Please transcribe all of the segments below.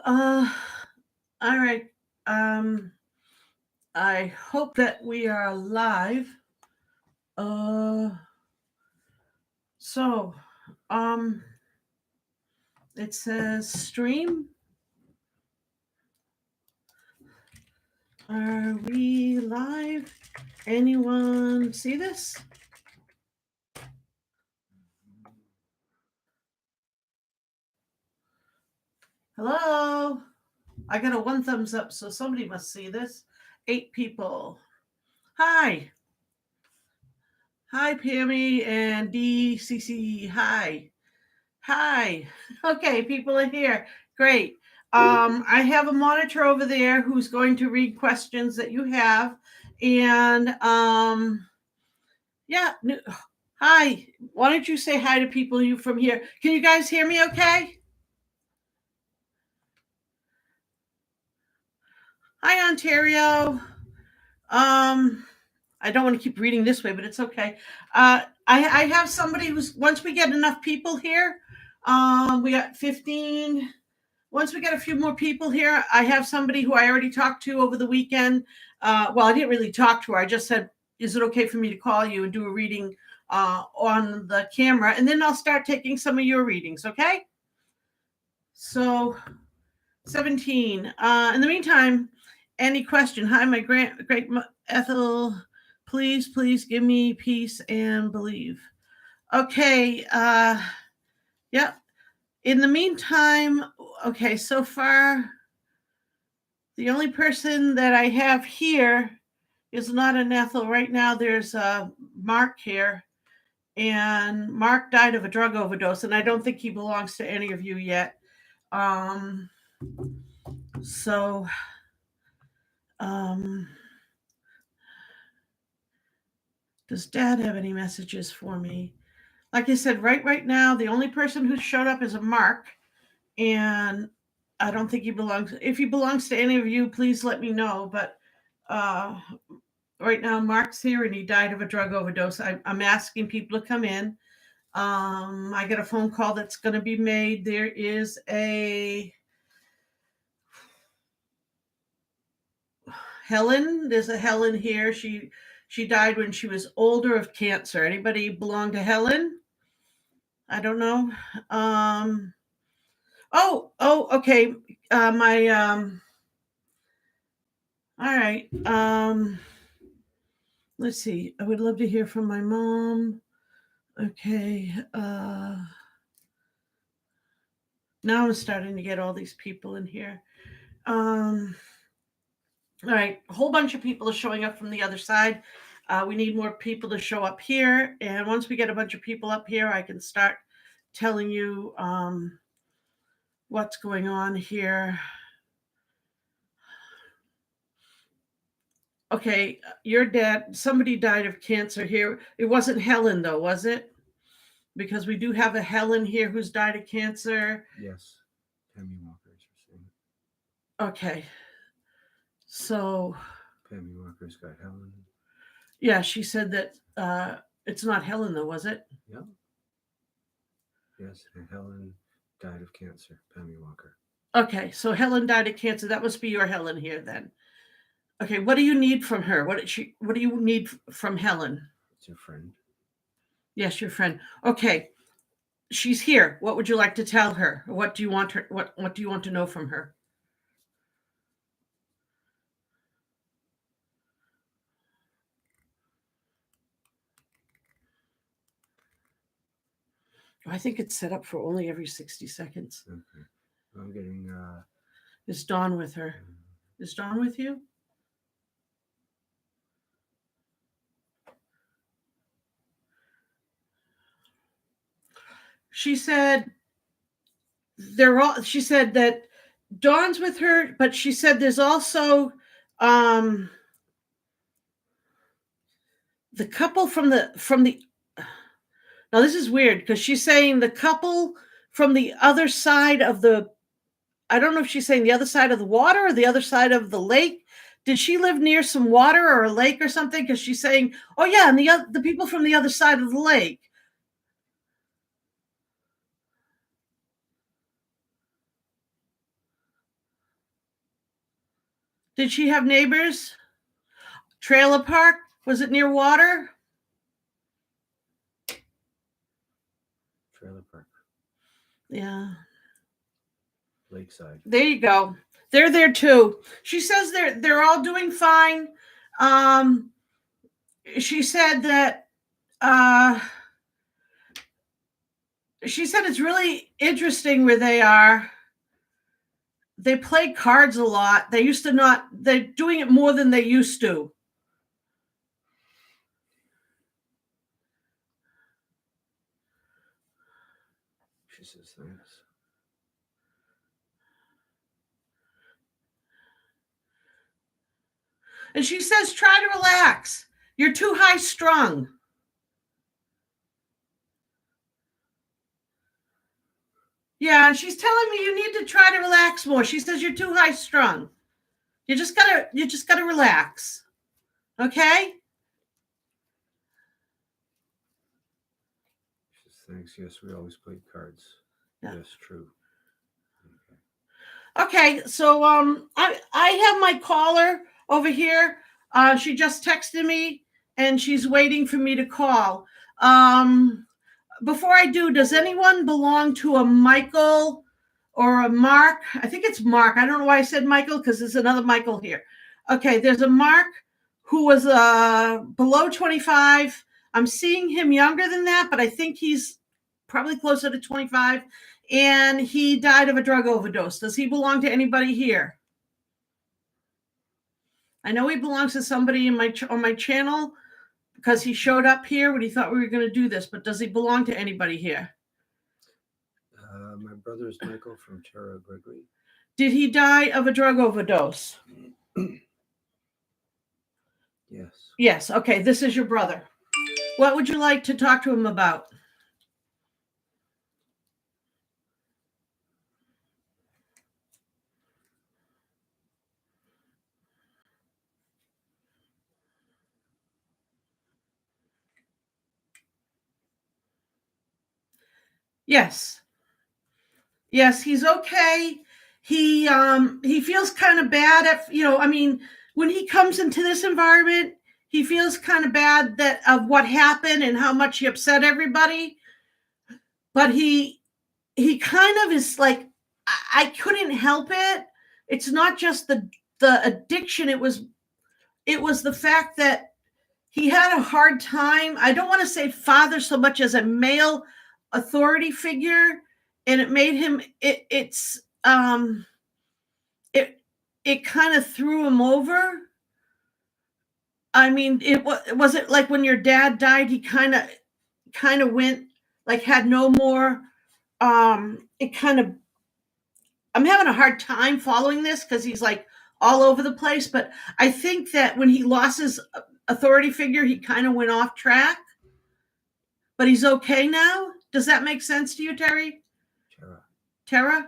All right. Um, I hope that we are live. Uh, so, um, it says stream. Are we live? Anyone see this? Hello? I got a one thumbs up, so somebody must see this. 8 people. Hi. Hi, Pammy and DCC. Hi. Hi. Okay, people are here. Great. I have a monitor over there who's going to read questions that you have. And yeah, hi. Why don't you say hi to people you from here? Can you guys hear me okay? Hi, Ontario. I don't want to keep reading this way, but it's okay. I have somebody who's once we get enough people here, we got 15. Once we get a few more people here, I have somebody who I already talked to over the weekend. Well, I didn't really talk to her. I just said, is it okay for me to call you and do a reading on the camera? And then I'll start taking some of your readings, okay? So, 17. In the meantime, any question? Hi, my great Ethel. Please give me peace and believe. Okay. Yeah. In the meantime, okay, so far, the only person that I have here is not an Ethel. Right now, there's Mark here, and Mark died of a drug overdose, and I don't think he belongs to any of you yet. Um, so, um, does Dad have any messages for me? Like I said, right now, the only person who showed up is a Mark, and I don't think he belongs. If he belongs to any of you, please let me know. But uh, right now, Mark's here, and he died of a drug overdose. I'm asking people to come in. I got a phone call that's going to be made. There is a Helen. There's a Helen here. She died when she was older of cancer. Anybody belong to Helen? I don't know. Um, okay. My All right. Let's see. I would love to hear from my mom. Okay. Now I'm starting to get all these people in here. All right, a whole bunch of people are showing up from the other side. We need more people to show up here. And once we get a bunch of people up here, I can start telling you what's going on here. Okay, your dad, somebody died of cancer here. It wasn't Helen, though, was it? Because we do have a Helen here who's died of cancer. Yes, Pammy Walker's saying. Okay, so Pammy Walker's got Helen. yeah, she said that it's not Helen, though, was it? Yeah. Yes, and Helen died of cancer. Pammy Walker. Okay, so Helen died of cancer. That must be your Helen here then. Okay, what do you need from her? What do you need from Helen? It's your friend. Yes, your friend. Okay, she's here. What would you like to tell her? What do you want her what do you want to know from her? I think it's set up for only every 60 seconds. Okay. I'm getting. Is Dawn with her? Is Dawn with you? She said they're all. She said that Dawn's with her, but she said there's also um, the couple from the. Now this is weird because she's saying the couple from the other side of the. I don't know if she's saying the other side of the water or the other side of the lake. Did she live near some water or a lake or something? Because she's saying, "Oh yeah," and the people from the other side of the lake. Did she have neighbors? Trailer park? Was it near water? Trailer park. Yeah. Lakeside. There you go. They're there too. She says they're all doing fine. She said that she said it's really interesting where they are. They play cards a lot. They used to not. They're doing it more than they used to. She says thanks. And she says, try to relax. You're too high strung. Yeah, and she's telling me you need to try to relax more. She says you're too high strung. You just gotta relax. Okay? She says thanks. Yes, we always played cards. Yeah. Yes, true. Okay, so I have my caller over here. She just texted me and she's waiting for me to call. Before I do, does anyone belong to a Michael or a Mark? I think it's Mark. I don't know why I said Michael because there's another Michael here. Okay, there's a Mark who was below 25. I'm seeing him younger than that, but I think he's probably closer to 25. And he died of a drug overdose. Does he belong to anybody here? I know he belongs to somebody on my channel because he showed up here when he thought we were going to do this, but does he belong to anybody here? My brother is Michael from Tara Gregory. Did he die of a drug overdose? Yes. Yes. Okay, this is your brother. What would you like to talk to him about? Yes. Yes, he's okay. He feels kind of bad at, I mean, when he comes into this environment, he feels kind of bad that of what happened and how much he upset everybody. But he kind of is like, I couldn't help it. It's not just the addiction, it was the fact that he had a hard time. I don't want to say father so much as a male authority figure, and it made him it kind of threw him over. I mean, was it like when your dad died, he kind of went like had no more it kind of I'm having a hard time following this because he's like all over the place, but I think that when he lost his authority figure, he kind of went off track. But he's okay now. Does that make sense to you, Terry? Tara?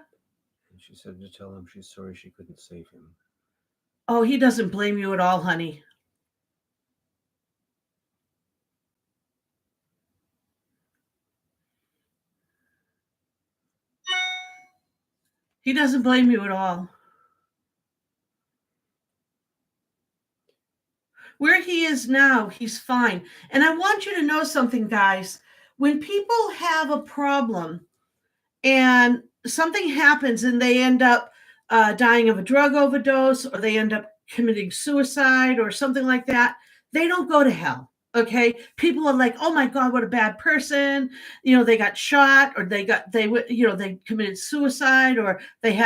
And she said to tell him she's sorry she couldn't save him. Oh, he doesn't blame you at all, honey. He doesn't blame you at all. Where he is now, he's fine. And I want you to know something, guys. When people have a problem and something happens and they end up dying of a drug overdose or they end up committing suicide or something like that, they don't go to hell. Okay, people are like, oh my God, what a bad person. They got shot or they committed suicide or they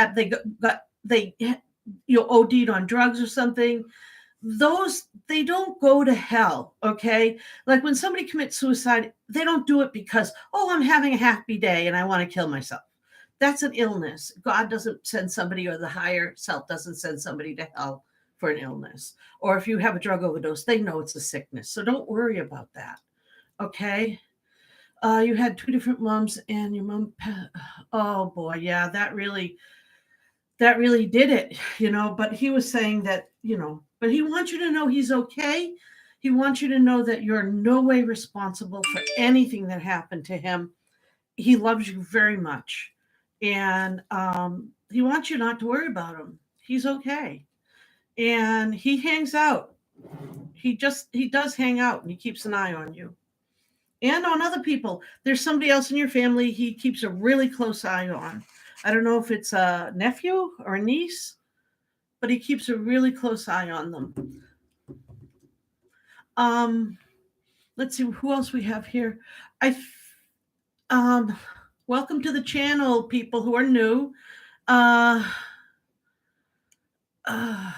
OD'd on drugs or something. Those, they don't go to hell. Okay, like when somebody commits suicide, they don't do it because, oh, I'm having a happy day and I want to kill myself. That's an illness. God doesn't send somebody, or the higher self doesn't send somebody to hell for an illness. Or if you have a drug overdose, they know it's a sickness. So don't worry about that. Okay. You had 2 different moms and your mom. Oh boy. Yeah. That really did it, but he was saying that, but he wants you to know he's okay. He wants you to know that you're in no way responsible for anything that happened to him. He loves you very much. And he wants you not to worry about him. He's okay. and he hangs out. He does hang out, and he keeps an eye on you and on other people. There's somebody else in your family he keeps a really close eye on. I don't know if it's a nephew or a niece, but he keeps a really close eye on them. Um, let's see who else we have here. I um, welcome to the channel, people who are new. Uh, uh,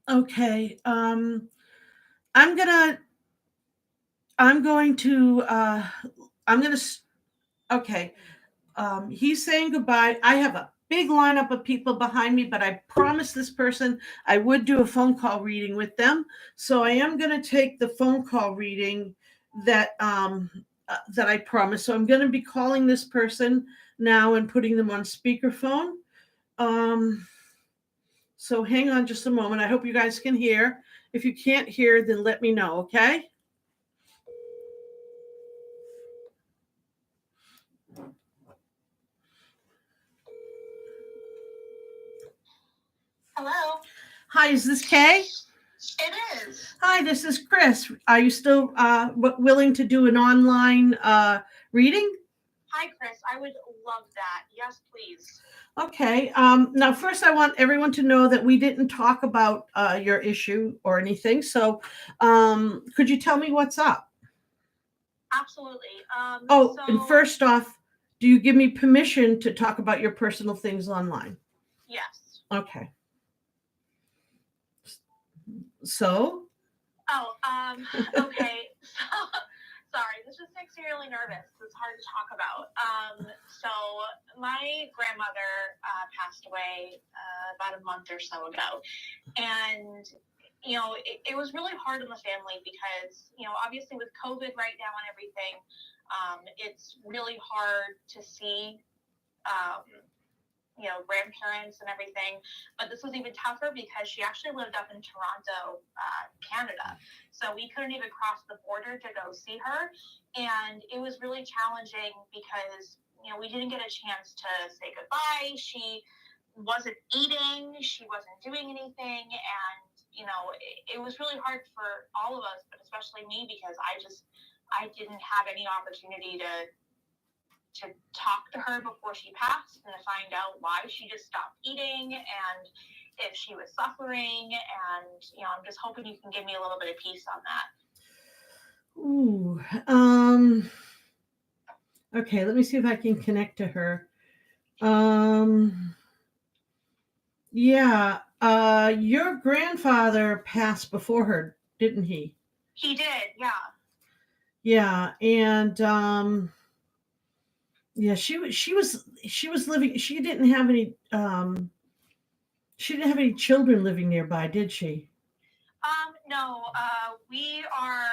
okay. I'm gonna. I'm going to. I'm gonna. Okay. He's saying goodbye. I have a big lineup of people behind me, but I promised this person I would do a phone call reading with them. So I am going to take the phone call reading that I promised. So I'm going to be calling this person now and putting them on speakerphone. So hang on just a moment. I hope you guys can hear. If you can't hear, then let me know, okay? Hello. Hi, is this Kay? It is. Hi, this is Chris. Are you still willing to do an online reading? Hi, Chris. I would love that. Yes, please. Okay. Now, first, I want everyone to know that we didn't talk about your issue or anything. So, could you tell me what's up? Absolutely. And first off, do you give me permission to talk about your personal things online? Yes. Okay. So? Okay. Sorry, this just makes me really nervous. It's hard to talk about. So my grandmother passed away about a month or so ago. And, it was really hard on the family because, obviously with COVID right now and everything, it's really hard to see, grandparents and everything. But this was even tougher because she actually lived up in Toronto, Canada. So we couldn't even cross the border to go see her. And it was really challenging because, we didn't get a chance to say goodbye. She wasn't eating. She wasn't doing anything. And, it was really hard for all of us, but especially me because I didn't have any opportunity to talk to her before she passed and to find out why she just stopped eating and if she was suffering. And, I'm just hoping you can give me a little bit of peace on that. Ooh. Okay, let me see if I can connect to her. Yeah. Your grandfather passed before her, didn't he? He did, yeah. Yeah, and yeah, she was living. She didn't have any children living nearby, did she? No. We are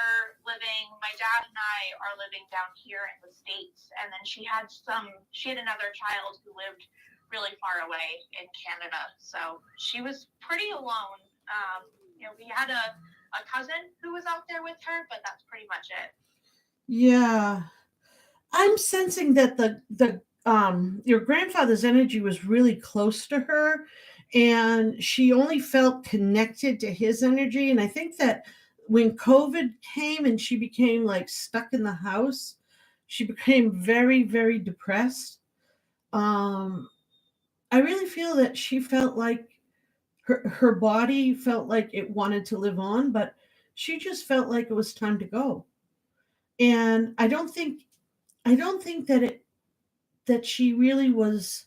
living. My dad and I are living down here in the States, and then she had another child who lived really far away in Canada. So she was pretty alone. We had a cousin who was out there with her, but that's pretty much it. Yeah. I'm sensing that your grandfather's energy was really close to her, and she only felt connected to his energy. And I think that when COVID came and she became like stuck in the house, she became very, very depressed. I really feel that she felt like her body felt like it wanted to live on, but she just felt like it was time to go. And I don't think that she really was.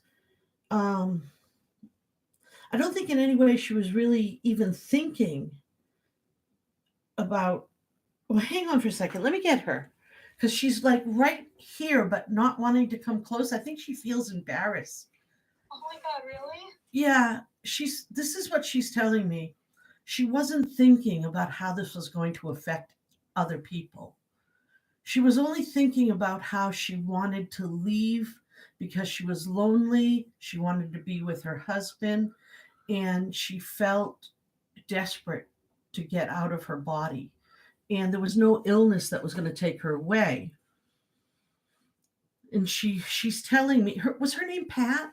I don't think in any way she was really even thinking about. Well, hang on for a second. Let me get her, because she's like right here, but not wanting to come close. I think she feels embarrassed. Oh my God, really? Yeah, this is what she's telling me. She wasn't thinking about how this was going to affect other people. She was only thinking about how she wanted to leave because she was lonely. She wanted to be with her husband, and she felt desperate to get out of her body. And there was no illness that was going to take her away. And she's telling me, was her name Pat?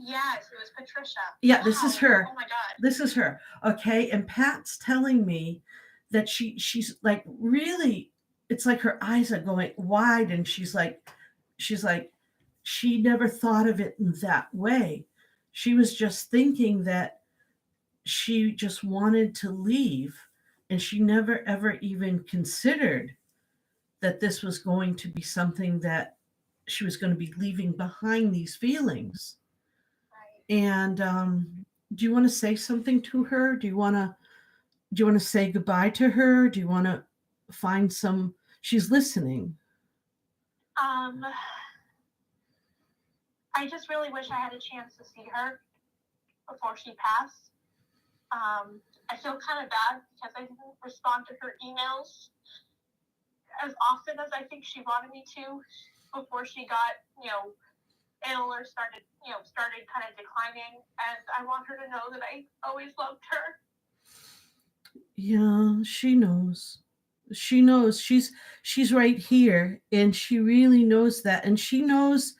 Yes, it was Patricia. Yeah, this is Wow. her. Oh my God. This is her. Okay. And Pat's telling me that she's like really, it's like her eyes are going wide, and she's like, she never thought of it in that way. She was just thinking that she just wanted to leave, and she never ever even considered that this was going to be something that she was going to be leaving behind these feelings. Right. And do you want to say something to her? Do you want to say goodbye to her? Do you want to find some? She's listening. Um, I just really wish I had a chance to see her before she passed. I feel kind of bad because I didn't respond to her emails as often as I think she wanted me to before she got, ill or started kind of declining. And I want her to know that I always loved her. Yeah, she knows. She knows. She's right here, and she really knows that. And she knows.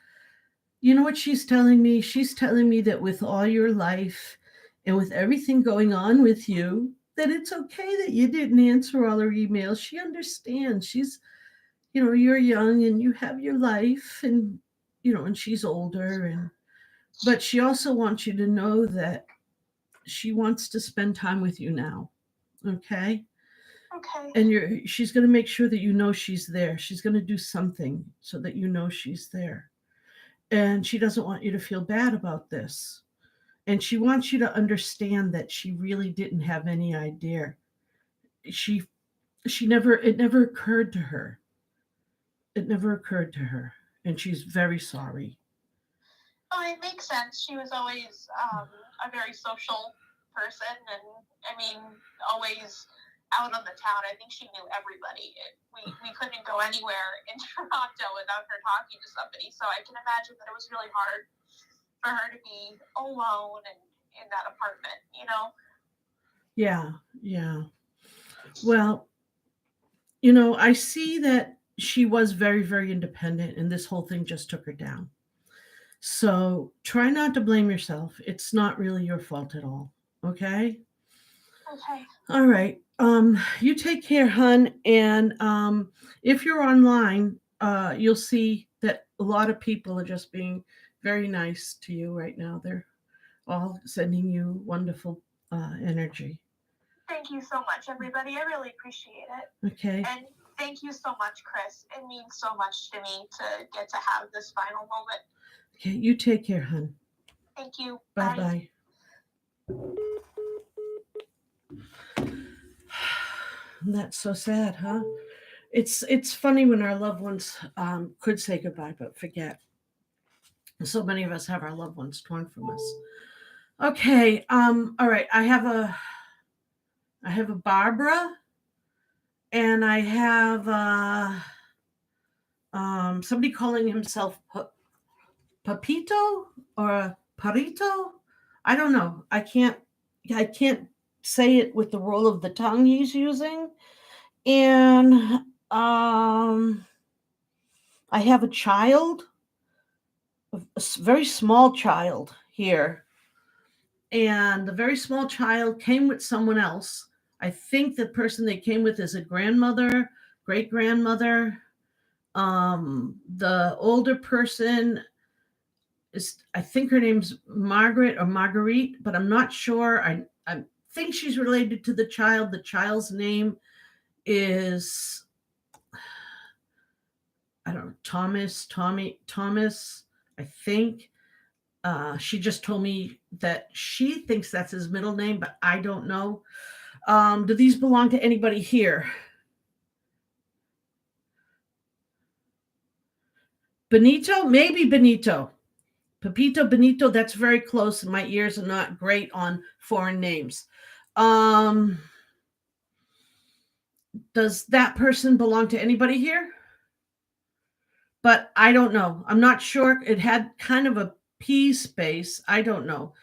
You know what she's telling me? She's telling me that with all your life and with everything going on with you, that it's okay that you didn't answer all her emails. She understands. You're young and you have your life, and and she's older, but she also wants you to know that she wants to spend time with you now. Okay? Okay. And she's going to make sure that she's there. She's going to do something so that she's there. And she doesn't want you to feel bad about this. And she wants you to understand that she really didn't have any idea. It never occurred to her. It never occurred to her. And she's very sorry. Oh, it makes sense. She was always a very social person, and I mean, always out on the town. I think she knew everybody. We couldn't go anywhere in Toronto without her talking to somebody. So I can imagine that it was really hard for her to be alone and in that apartment, Yeah, yeah. Well, I see that she was very, very independent, and this whole thing just took her down. So try not to blame yourself. It's not really your fault at all. Okay? Okay. All right. You take care, hun. And if you're online, you'll see that a lot of people are just being very nice to you right now. They're all sending you wonderful energy. Thank you so much, everybody. I really appreciate it. Okay. And thank you so much, Chris. It means so much to me to get to have this final moment. Okay. You take care, hun. Thank you. Bye bye. That's so sad, huh? It's funny when our loved ones could say goodbye but forget. So many of us have our loved ones torn from us. Okay. All right. I have a Barbara, and I have somebody calling himself Papito or Parito. I don't know. I can't say it with the roll of the tongue he's using. And I have a child, a very small child here. And the very small child came with someone else. I think the person they came with is a grandmother, great grandmother. The older person I think her name's Margaret or Marguerite, but I'm not sure. I think she's related to the child. The child's name is, I don't know, Thomas, I think. She just told me that she thinks that's his middle name, but I don't know. Do these belong to anybody here? Benito? Maybe Benito. Pepito, Benito, that's very close. My ears are not great on foreign names. Does that person belong to anybody here? But I don't know. I'm not sure. It had kind of a P space. I don't know.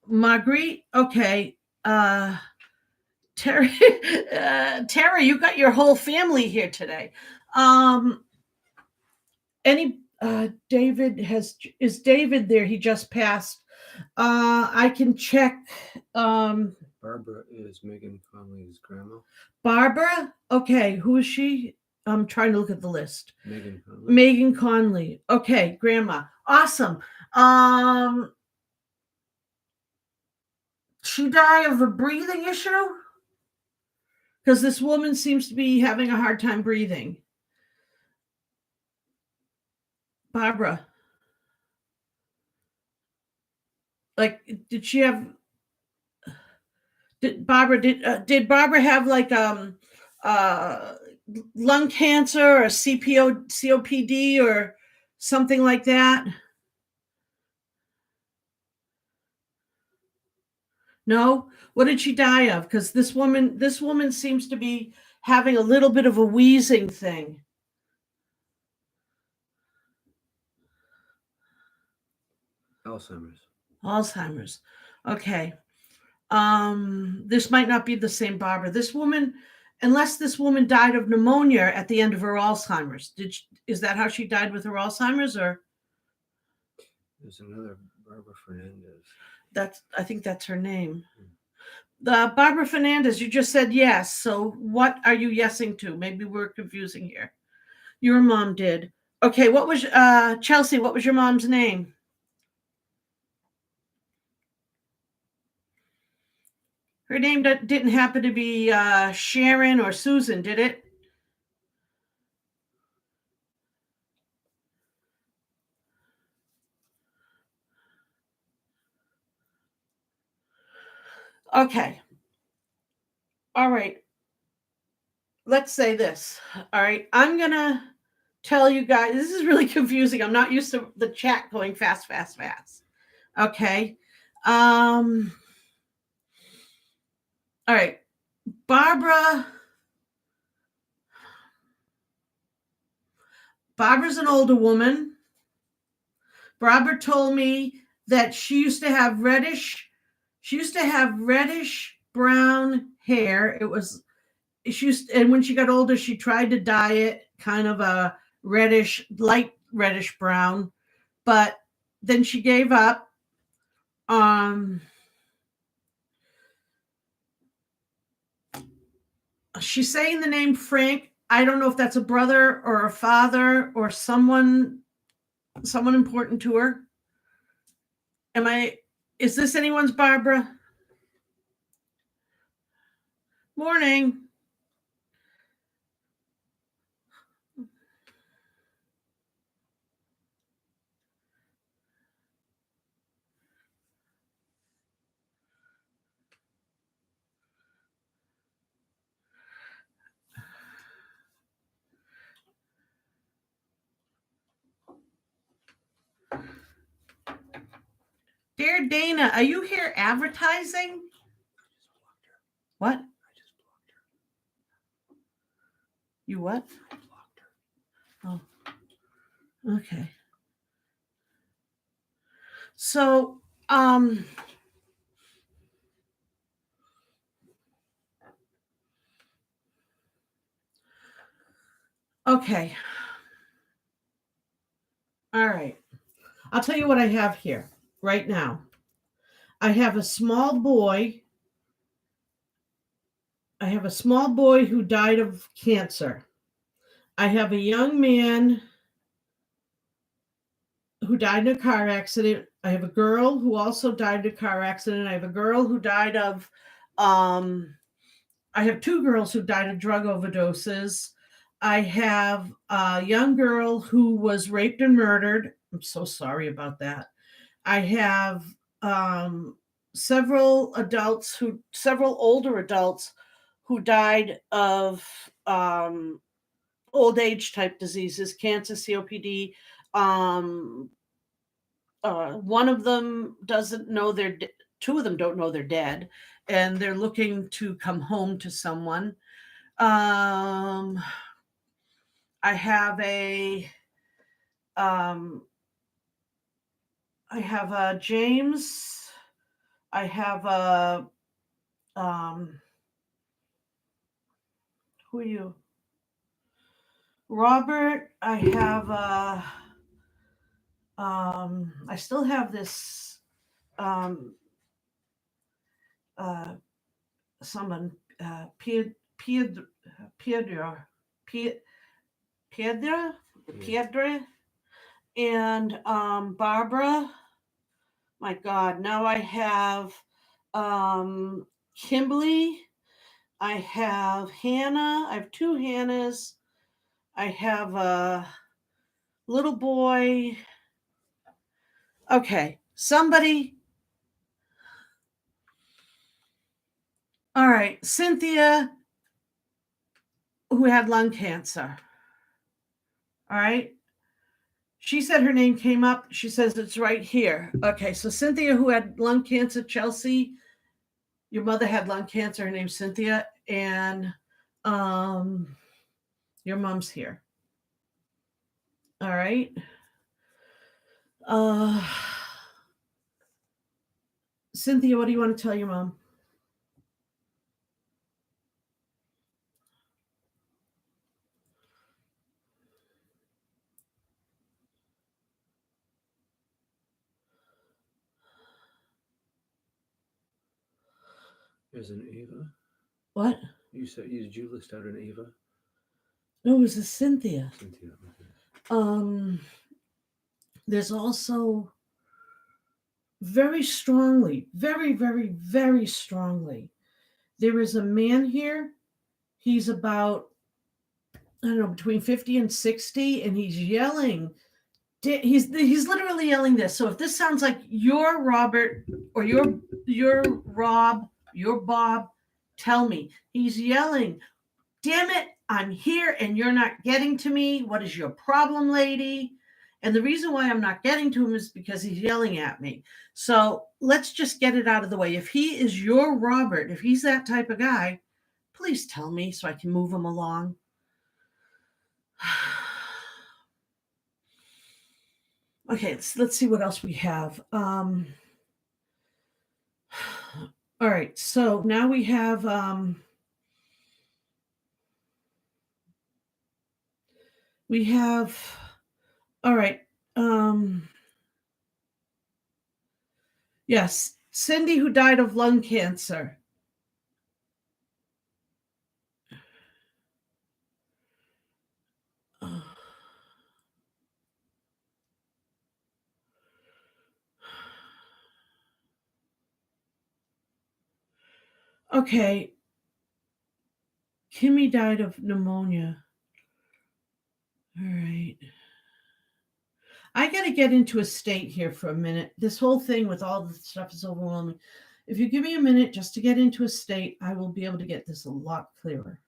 Marguerite, okay. Terry, Terry, you got your whole family here today. David is David there? He just passed. I can check. Barbara is Megan Conley's grandma. Barbara. Okay, who is she? I'm trying to look at the list. Megan Conley. Megan Conley. Okay, grandma. Awesome. She died of a breathing issue? Because this woman seems to be having a hard time breathing. Barbara. Like, did she have? Did Barbara have like lung cancer or COPD or something like that? No? What did she die of? Because this woman seems to be having a little bit of a wheezing thing. Alzheimer's. Okay. This might not be the same Barbara. This woman, unless this woman died of pneumonia at the end of her Alzheimer's. Is that how she died with her Alzheimer's, or? There's another Barbara Fernandez. I think that's her name. The Barbara Fernandez, you just said yes. So what are you yesing to? Maybe we're confusing here. Your mom did. Okay, what was Chelsea, what was your mom's name? Her name didn't happen to be Sharon or Susan, did it? Okay. All right. Let's say this. All right. I'm going to tell you guys, this is really confusing. I'm not used to the chat going fast. Okay. All right. Barbara's an older woman. Barbara told me that she used to have reddish brown hair. And when she got older, she tried to dye it kind of a light reddish brown, but then she gave up. She's saying the name Frank. I don't know if that's a brother or a father or someone important to her. Is this anyone's Barbara? Morning. Dear Dana, are you here advertising? What? I just blocked her. You what? I blocked her. Oh, okay. So, okay. All right. I'll tell you what I have here right now. I have a small boy. Who died of cancer. I have a young man who died in a car accident. I have a girl who also died in a car accident. I have a girl who died of, I have two girls who died of drug overdoses. I have a young girl who was raped and murdered. I'm so sorry about that. I have several older adults who died of old age type diseases, cancer, COPD. One of them doesn't know two of them don't know they're dead, and they're looking to come home to someone. I have a James. I have a who are you? Robert. I have I still have this uh, someone, Piedra, Piedra, Piedra, Piedra, and Barbara. My God, now I have Kimberly. I have Hannah. I have two Hannahs. I have a little boy. Okay, somebody. All right, Cynthia, who had lung cancer. All right. She said her name came up. She says it's right here. Okay, so Cynthia, who had lung cancer, Chelsea, your mother had lung cancer. Her name's Cynthia, and your mom's here. All right. Cynthia, what do you want to tell your mom? There's an Ava. What? Did you list out an Ava? No, it was a Cynthia. Cynthia. Okay. There's also very strongly, very, very, very strongly, there is a man here. He's about, I don't know, between 50 and 60, and he's yelling. He's literally yelling this. So if this sounds like you're Robert or you're Rob, you're Bob, tell me. He's yelling, damn it, I'm here and you're not getting to me. What is your problem, lady? And the reason why I'm not getting to him is because he's yelling at me. So let's just get it out of the way. If he is your Robert, if he's that type of guy, please tell me so I can move him along. Okay, let's see what else we have. All right, so now we have all right. Yes, Cindy, who died of lung cancer. Okay. Kimmy died of pneumonia. All right. I got to get into a state here for a minute. This whole thing with all the stuff is overwhelming. If you give me a minute just to get into a state, I will be able to get this a lot clearer.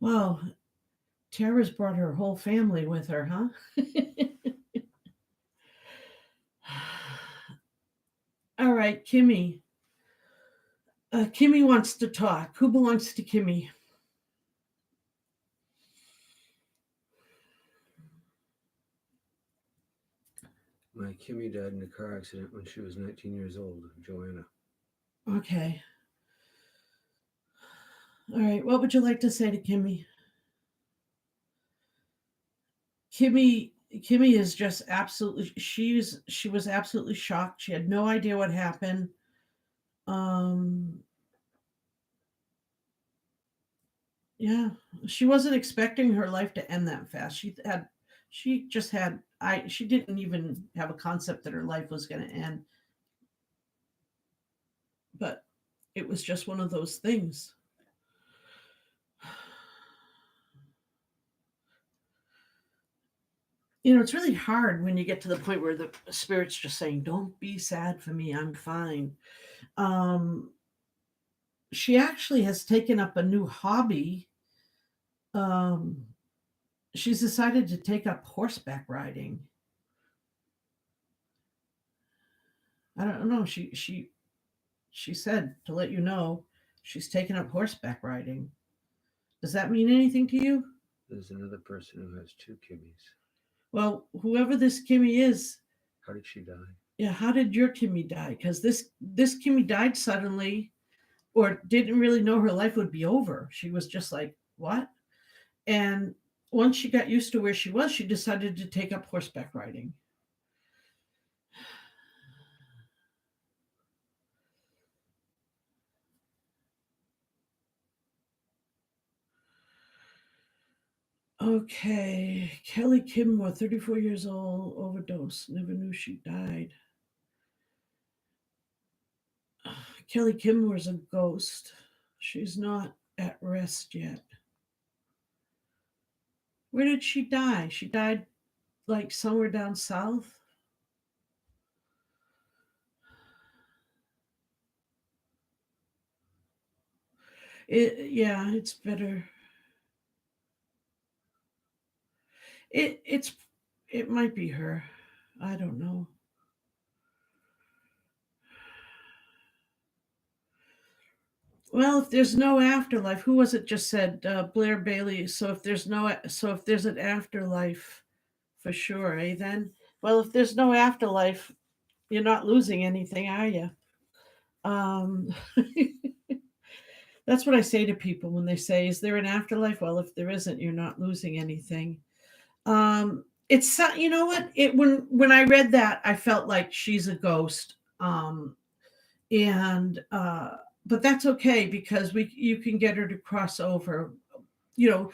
Wow. Tara's brought her whole family with her, huh? All right, Kimmy. Kimmy wants to talk. Who belongs to Kimmy? My Kimmy died in a car accident when she was 19 years old, Joanna. Okay. All right, what would you like to say to Kimmy? Kimmy is just absolutely, she was absolutely shocked. She had no idea what happened. Yeah, she wasn't expecting her life to end that fast. She didn't even have a concept that her life was going to end. But it was just one of those things. It's really hard when you get to the point where the spirit's just saying, don't be sad for me, I'm fine. She actually has taken up a new hobby. She's decided to take up horseback riding. I don't know. She said to let you know she's taken up horseback riding. Does that mean anything to you? There's another person who has two Kimmys. Well, whoever this Kimmy is. How did she die? Yeah, how did your Kimmy die? Because this Kimmy died suddenly, or didn't really know her life would be over. She was just like, what? And once she got used to where she was, she decided to take up horseback riding. Okay, Kelly Kimwa, 34 years old, overdose. Never knew she died. Kelly Kimwa's a ghost. She's not at rest yet. Where did she die? She died like somewhere down south. Yeah, it's better. It's it might be her. I don't know. Well, if there's no afterlife, who was it just said? Blair Bailey. So if there's an afterlife, for sure, eh? Then, well, if there's no afterlife, you're not losing anything, are you? Um, that's what I say to people when they say, "Is there an afterlife?" Well, if there isn't, you're not losing anything. It's you know what? It when I read that, I felt like she's a ghost. And but that's okay because we you can get her to cross over. You know,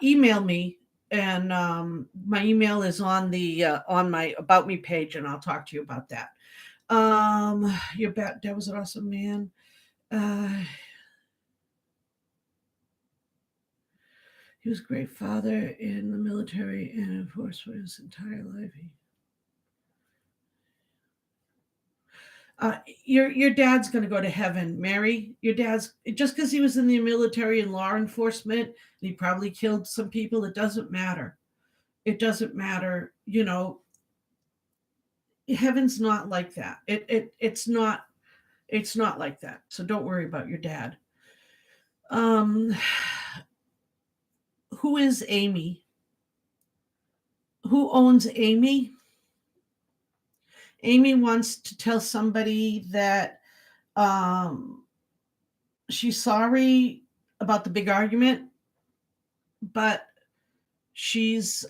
email me, and my email is on my about me page, and I'll talk to you about that. Your dad was an awesome man. Uh, he was a great father in the military and of course for his entire life. Your dad's going to go to heaven, Mary. Your dad's just because he was in the military and law enforcement, and he probably killed some people. It doesn't matter. It doesn't matter. You know, heaven's not like that. It's not. It's not like that. So don't worry about your dad. Um, who is Amy? Who owns Amy? Amy wants to tell somebody that um, she's sorry about the big argument, but she's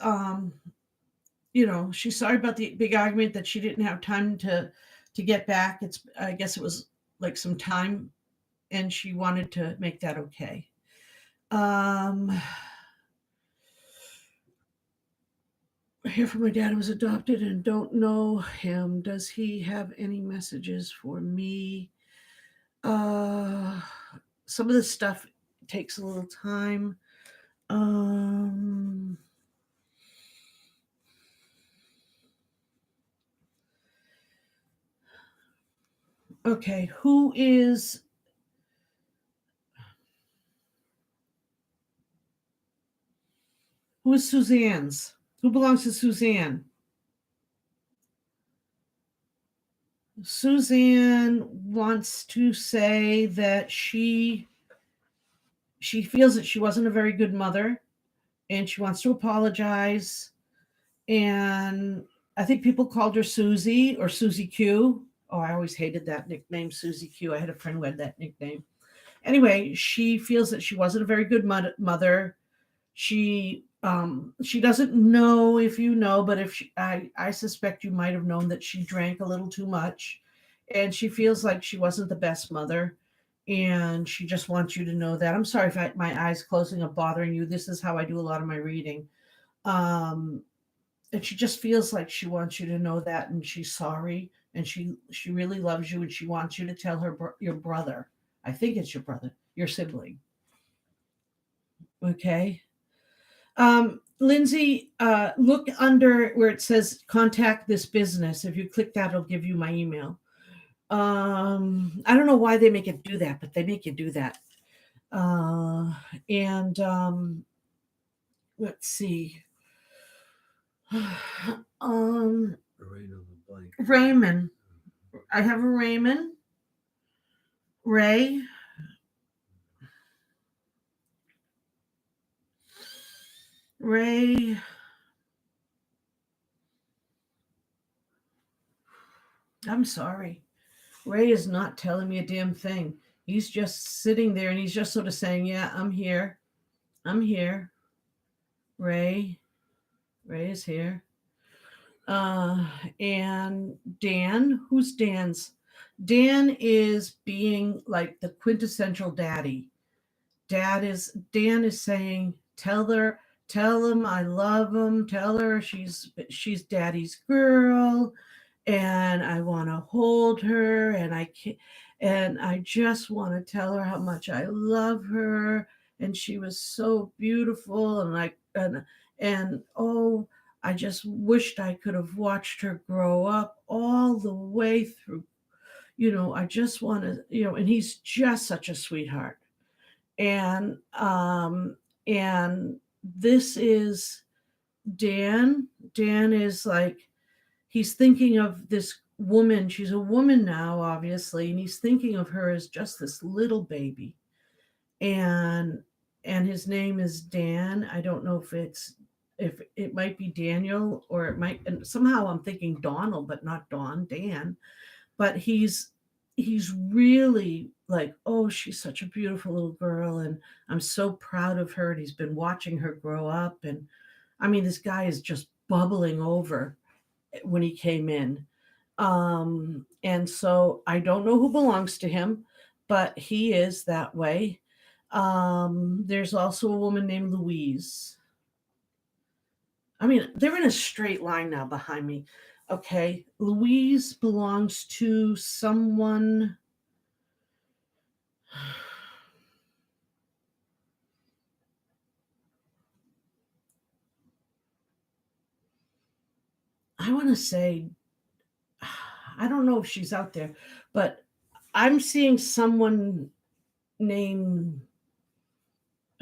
she's sorry about the big argument that she didn't have time to get back. It's I guess it was like some time, and she wanted to make that okay. um I hear from my dad who was adopted and don't know him. Does he have any messages for me? uh some of this stuff takes a little time. um okay, who is Suzanne's? Who belongs to Suzanne? Suzanne wants to say that she feels that she wasn't a very good mother, and she wants to apologize. And I think people called her Susie or Susie Q. Oh, I always hated that nickname, Susie Q. I had a friend who had that nickname. Anyway, she feels that she wasn't a very good mother. She doesn't know if you know, but if I suspect you might have known that she drank a little too much, and she feels like she wasn't the best mother, and she just wants you to know that. I'm sorry if my eyes closing are bothering you. This is how I do a lot of my reading. um and she just feels like she wants you to know that, and she's sorry, and she really loves you, and she wants you to tell her your brother. I think it's your brother, your sibling. Okay. Lindsay, look under where it says contact this business. If you click that, it'll give you my email. I don't know why they make it do that, but they make you do that. And let's see. Raymond. I have a Raymond. Ray. Ray. I'm sorry. Ray is not telling me a damn thing. He's just sitting there and he's just sort of saying, "Yeah, I'm here. I'm here. Ray. Ray is here." Uh, and Dan, who's Dan's? Dan is being like the quintessential daddy. Dan is saying, tell him I love him, tell her she's daddy's girl, and I want to hold her, and I can and I just want to tell her how much I love her, and she was so beautiful, and oh, I just wished I could have watched her grow up all the way through. I just want to, and he's just such a sweetheart. And this is Dan. Dan is like, he's thinking of this woman. She's a woman now, obviously, and he's thinking of her as just this little baby. And his name is Dan. I don't know if it might be Daniel, or it might, and somehow I'm thinking Donald, but not Dan. But he's really like, oh, she's such a beautiful little girl, and I'm so proud of her, and he's been watching her grow up. And I mean, this guy is just bubbling over when he came in. And so I don't know who belongs to him, but he is that way. There's also a woman named Louise. I mean, they're in a straight line now behind me. Okay, Louise belongs to someone. I want to say, I don't know if she's out there, but I'm seeing someone named,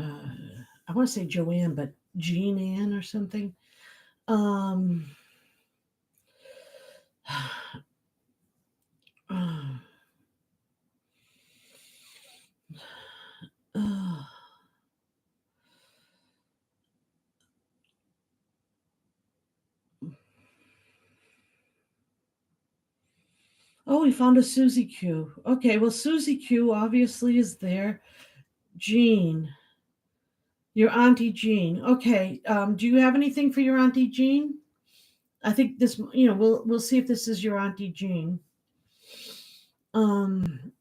I want to say Joanne, but Jean Ann or something. Um, uh, uh, oh, we found a Susie Q. Okay, well, Susie Q obviously is there. Jean, your Auntie Jean. Okay, do you have anything for your Auntie Jean? I think this, we'll see if this is your Auntie Jean. Um,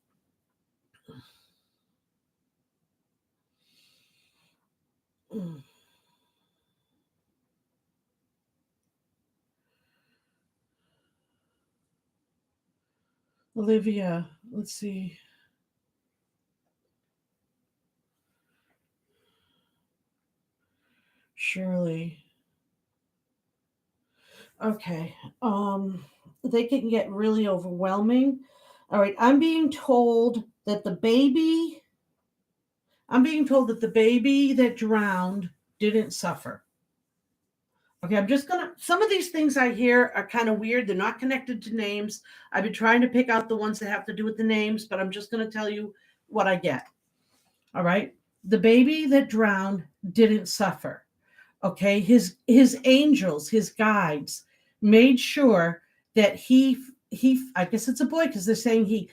mm, Olivia, let's see. Shirley. Okay. They can get really overwhelming. All right. I'm being told that the baby that drowned didn't suffer. Okay, some of these things I hear are kind of weird. They're not connected to names. I've been trying to pick out the ones that have to do with the names, but I'm just going to tell you what I get. All right. The baby that drowned didn't suffer. Okay. His angels, his guides made sure that he I guess it's a boy because they're saying he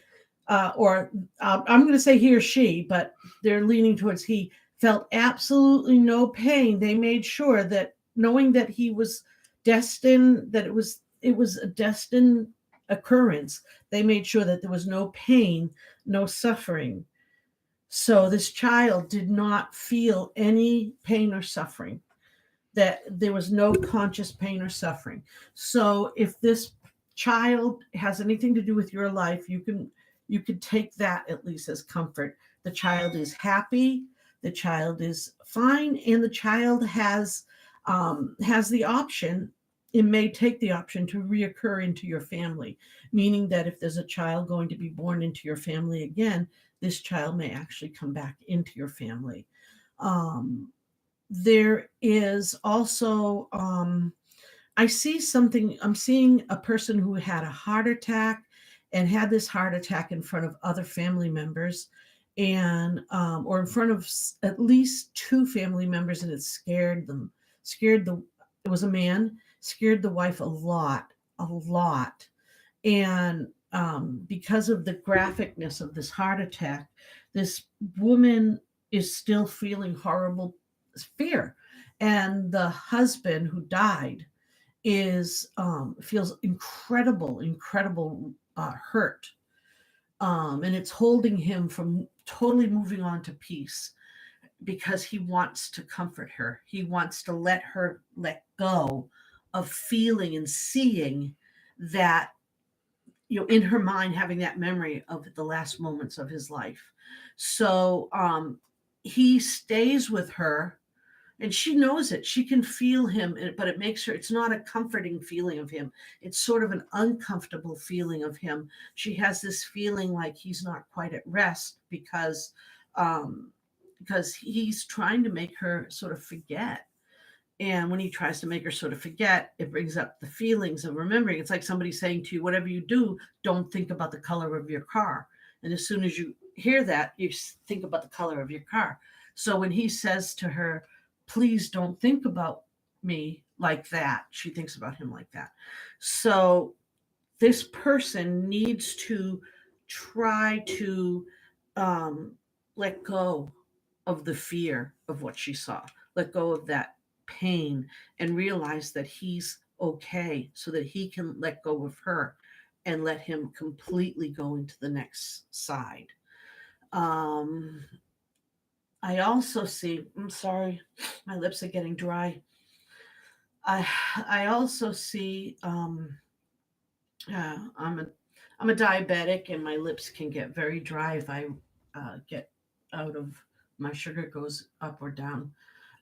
or I'm going to say he or she, but they're leaning towards he, felt absolutely no pain. They made sure that, knowing that he was destined, that it was a destined occurrence, they made sure that there was no pain, no suffering. So this child did not feel any pain or suffering, that there was no conscious pain or suffering. So if this child has anything to do with your life, you can take that at least as comfort. The child is happy, the child is fine, and the child has the option. It may take the option to reoccur into your family, meaning that if there's a child going to be born into your family again, this child may actually come back into your family. There is also, I'm seeing a person who had a heart attack and had this heart attack in front of other family members, and or in front of at least two family members, and it scared them. It was a man, scared the wife a lot, And because of the graphicness of this heart attack, this woman is still feeling horrible fear. And the husband who died is feels incredible hurt, and it's holding him from totally moving on to peace because he wants to comfort her. He wants to let her let go of feeling and seeing that, in her mind, having that memory of the last moments of his life. So he stays with her, and she knows it. She can feel him, but it makes her, it's not a comforting feeling of him. It's sort of an uncomfortable feeling of him. She has this feeling like he's not quite at rest um, because he's trying to make her sort of forget. And when he tries to make her sort of forget, it brings up the feelings of remembering. It's like somebody saying to you, whatever you do, don't think about the color of your car. And as soon as you hear that, you think about the color of your car. So when he says to her, please don't think about me like that, she thinks about him like that. So this person needs to try to let go of the fear of what she saw, let go of that pain, and realize that he's okay so that he can let go of her and let him completely go into the next side. Um, I also see, I'm sorry, my lips are getting dry. I also see, I'm a diabetic, and my lips can get very dry if I get out of, my sugar goes up or down.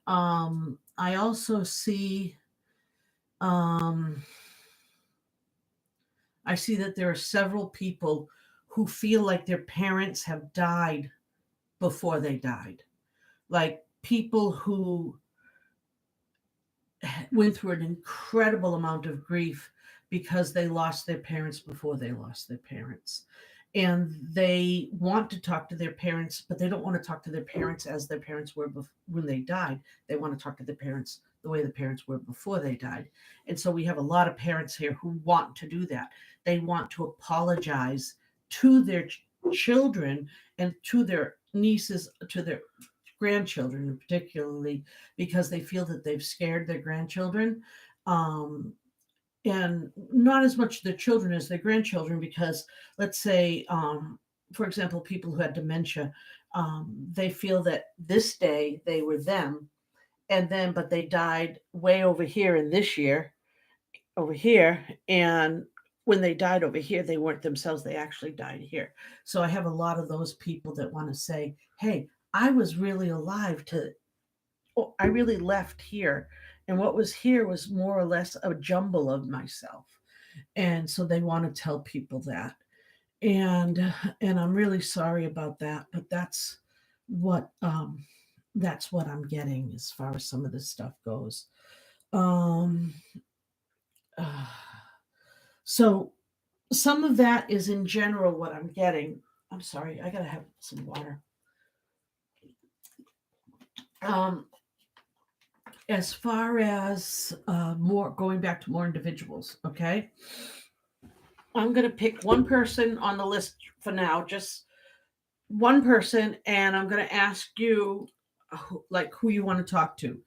I also see, um, I see that there are several people who feel like their parents have died before they died, like people who went through an incredible amount of grief because they lost their parents before they lost their parents. And they want to talk to their parents, but they don't want to talk to their parents as their parents were when they died. They want to talk to their parents the way the parents were before they died. And so we have a lot of parents here who want to do that. They want to apologize to their children and to their nieces, to their grandchildren, particularly because they feel that they've scared their grandchildren. Um, and not as much their children as their grandchildren, because let's say, for example, people who had dementia, they feel that this day they were them, and then but they died way over here in this year over here, and when they died over here they weren't themselves, they actually died here. So I have a lot of those people that want to say, hey, I was really alive to, oh, I really left here, and what was here was more or less a jumble of myself. And so they want to tell people that. And I'm really sorry about that, but what that's what I'm getting as far as some of this stuff goes. Um uh, so some of that is in general what I'm getting. I'm sorry, I gotta have some water. Um, as far as more, going back to more individuals, okay, I'm going to pick one person on the list for now, just one person, and I'm going to ask you like who you want to talk to.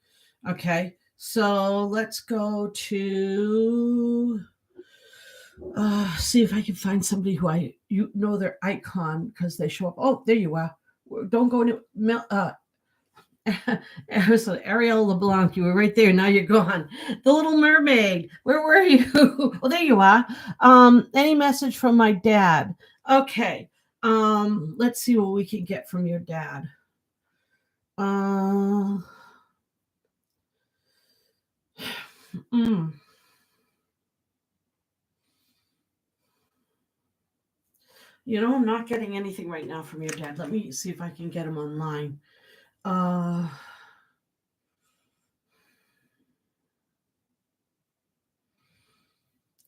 Okay, so let's go to see if I can find somebody who you know their icon because they show up. Oh, there you are. Don't go into so Ariel LeBlanc, you were right there. Now you're gone. The Little Mermaid. Where were you? Oh, there you are. Any message from my dad? Okay. Let's see what we can get from your dad. Mm. I'm not getting anything right now from your dad. Let me see if I can get him online.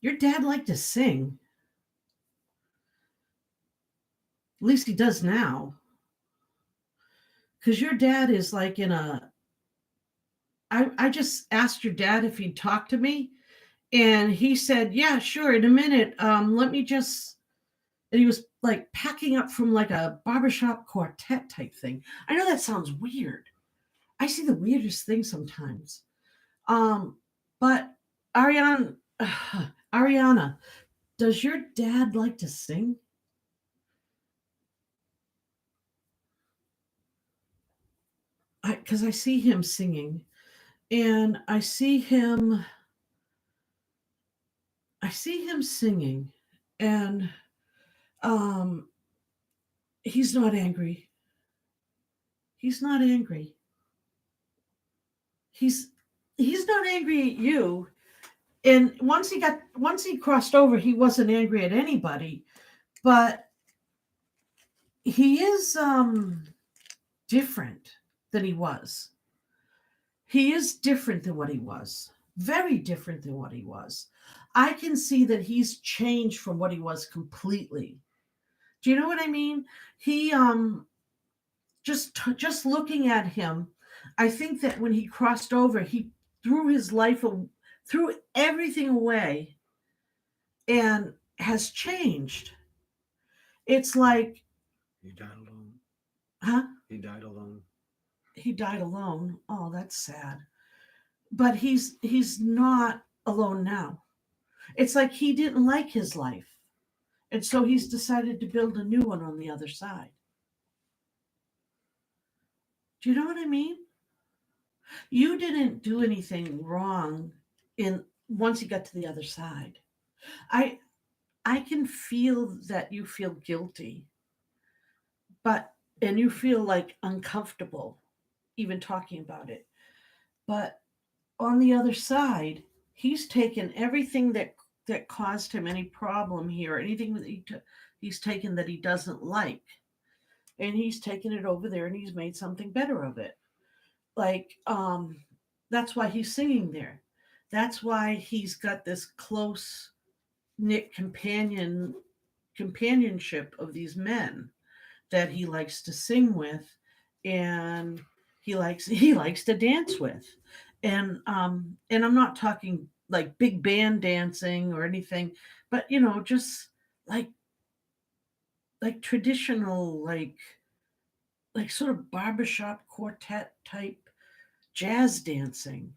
Your dad liked to sing. At least he does now. Because your dad is like in a. I just asked your dad if he'd talk to me, And he said, yeah, sure, in a minute. Let me just, and he was like packing up from like a barbershop quartet type thing. I know that sounds weird. I see the weirdest things sometimes. But Ariana, Ariana, does your dad like to sing? Because I see him singing, and I see him singing, and um, he's not angry. He's not angry. He's he's not angry at you. And once he crossed over, he wasn't angry at anybody. But he is different than he was. He is different than what he was. Very different than what he was. I can see that he's changed from what he was completely. Do you know what I mean? He just looking at him, I think that when he crossed over, he threw his life threw everything away and has changed. It's like, He died alone. huh? He died alone. He died alone. Oh, that's sad. But he's not alone now. It's like he didn't like his life. And so he's decided to build a new one on the other side. Do you know what I mean? You didn't do anything wrong in once you got to the other side. I I can feel that you feel guilty, but and you feel like uncomfortable even talking about it. But on the other side, he's taken everything that caused him any problem here, anything that he's taken that he doesn't like, and he's taken it over there and he's made something better of it. Like that's why he's singing there. That's why he's got this close knit companionship of these men that he likes to sing with, and he likes to dance with. And I'm not talking like big band dancing or anything, but just like traditional, like sort of barbershop quartet type jazz dancing.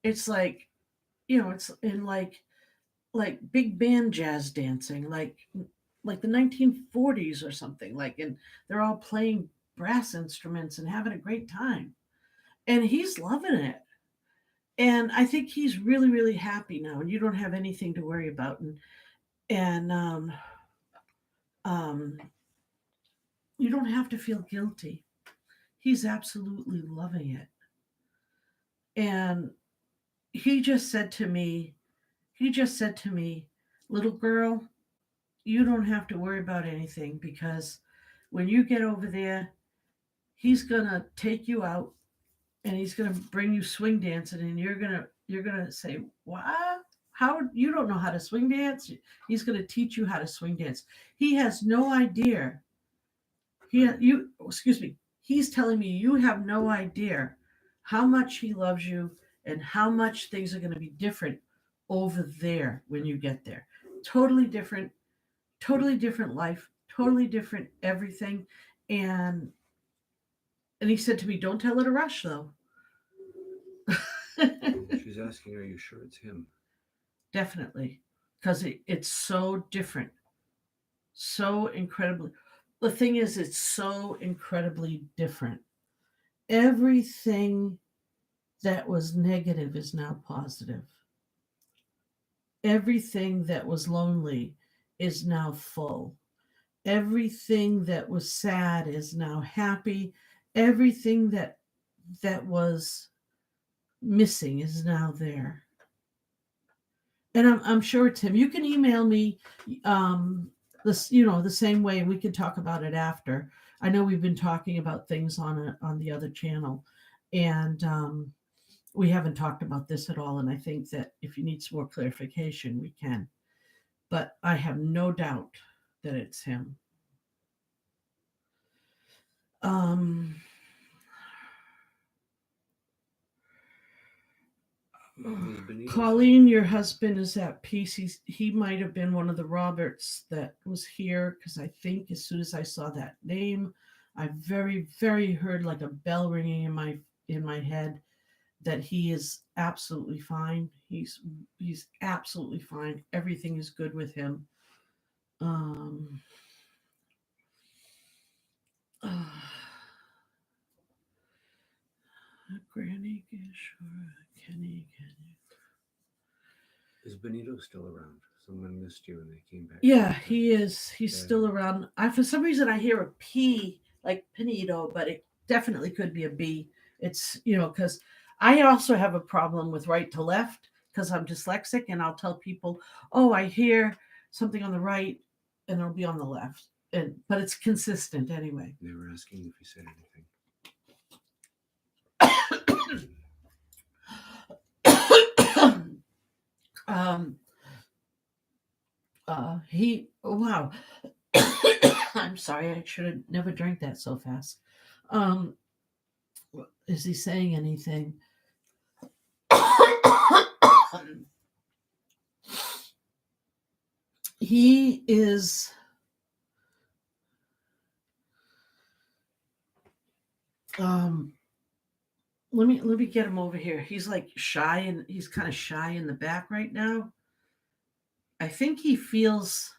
It's like, it's in like big band jazz dancing, like the 1940s or something, like, and they're all playing brass instruments and having a great time, and he's loving it. And I think he's really, really happy now, and you don't have anything to worry about. And um, you don't have to feel guilty. He's absolutely loving it. And he just said to me, little girl, you don't have to worry about anything, because when you get over there, he's gonna take you out and he's gonna bring you swing dancing, and you're gonna say, what? How, you don't know how to swing dance? He's gonna teach you how to swing dance. He has no idea. Excuse me. He's telling me you have no idea how much he loves you and how much things are going to be different over there when you get there. Totally different, totally different life, totally different everything. And he said to me, don't tell her to rush though. She's asking, are you sure it's him? Definitely, because it's so different, so incredibly. The thing is, it's so incredibly different. Everything that was negative is now positive. Everything that was lonely is now full. Everything that was sad is now happy. Everything that was missing is now there. And I'm sure, Tim, you can email me this, the same way, and we can talk about it after. I know we've been talking about things on the other channel, and we haven't talked about this at all. And I think that if you need some more clarification, we can. But I have no doubt that it's him. Is Benito Colleen, your husband is at peace. He might have been one of the Roberts that was here because I think as soon as I saw that name, I very, very heard like a bell ringing in my head that he is absolutely fine. He's absolutely fine. Everything is good with him. Um, Granny Gishore, Kenny. Is Benito still around? Someone missed you and they came back. Yeah, he is. He's Yeah. still around. I for some reason I hear a P like Pinito, but it definitely could be a B. It's because I also have a problem with right to left because I'm dyslexic, and I'll tell people, "Oh, I hear something on the right, and it'll be on the left." But it's consistent anyway. They were asking if you said anything. um. Wow. I'm sorry. I should have never drank that so fast. Um. Is he saying anything? He is let me get him over here. He's like shy, and he's kind of shy in the back right now. I think he feels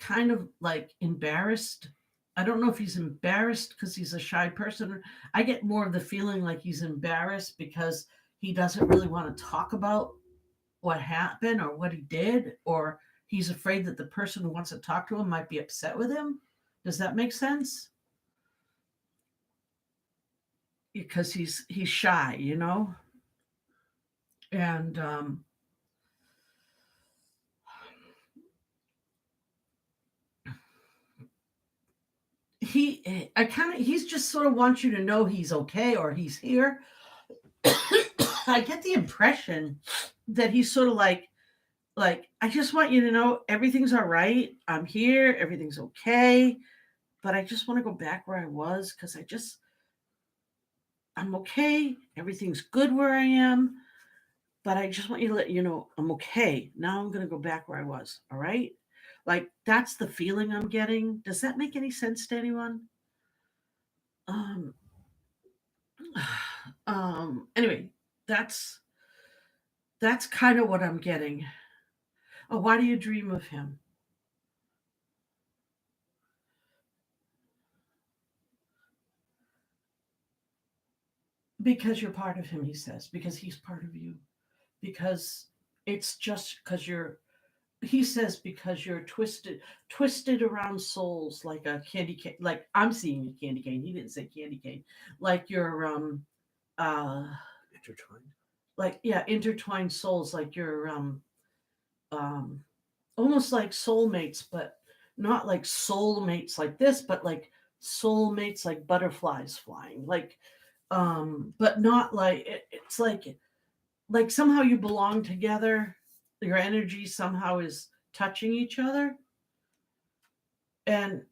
kind of like embarrassed. I don't know if he's embarrassed because he's a shy person. I get more of the feeling like he's embarrassed because he doesn't really want to talk about what happened or what he did, or he's afraid that the person who wants to talk to him might be upset with him. Does that make sense? Because he's shy, and he's just sort of wants you to know he's okay or he's here. I get the impression that he's sort of like I just want you to know everything's all right. I'm here, everything's okay, but I just want to go back where I was because I'm okay, everything's good where I am, but I just want you to let you know I'm okay. Now I'm going to go back where I was, all right? Like that's the feeling I'm getting. Does that make any sense to anyone? Um anyway, that's kind of what I'm getting. Oh, why do you dream of him? Because you're part of him, he says, because he's part of you. Because it's just because you're he says because you're twisted around souls like a candy cane. Like I'm seeing a candy cane. He didn't say candy cane. Like you're uh Intertwined? like yeah, intertwined souls, like you're um almost like soulmates, but not like soulmates like this, but like soulmates like butterflies flying. Like but not like it's like somehow you belong together. Your energy somehow is touching each other, and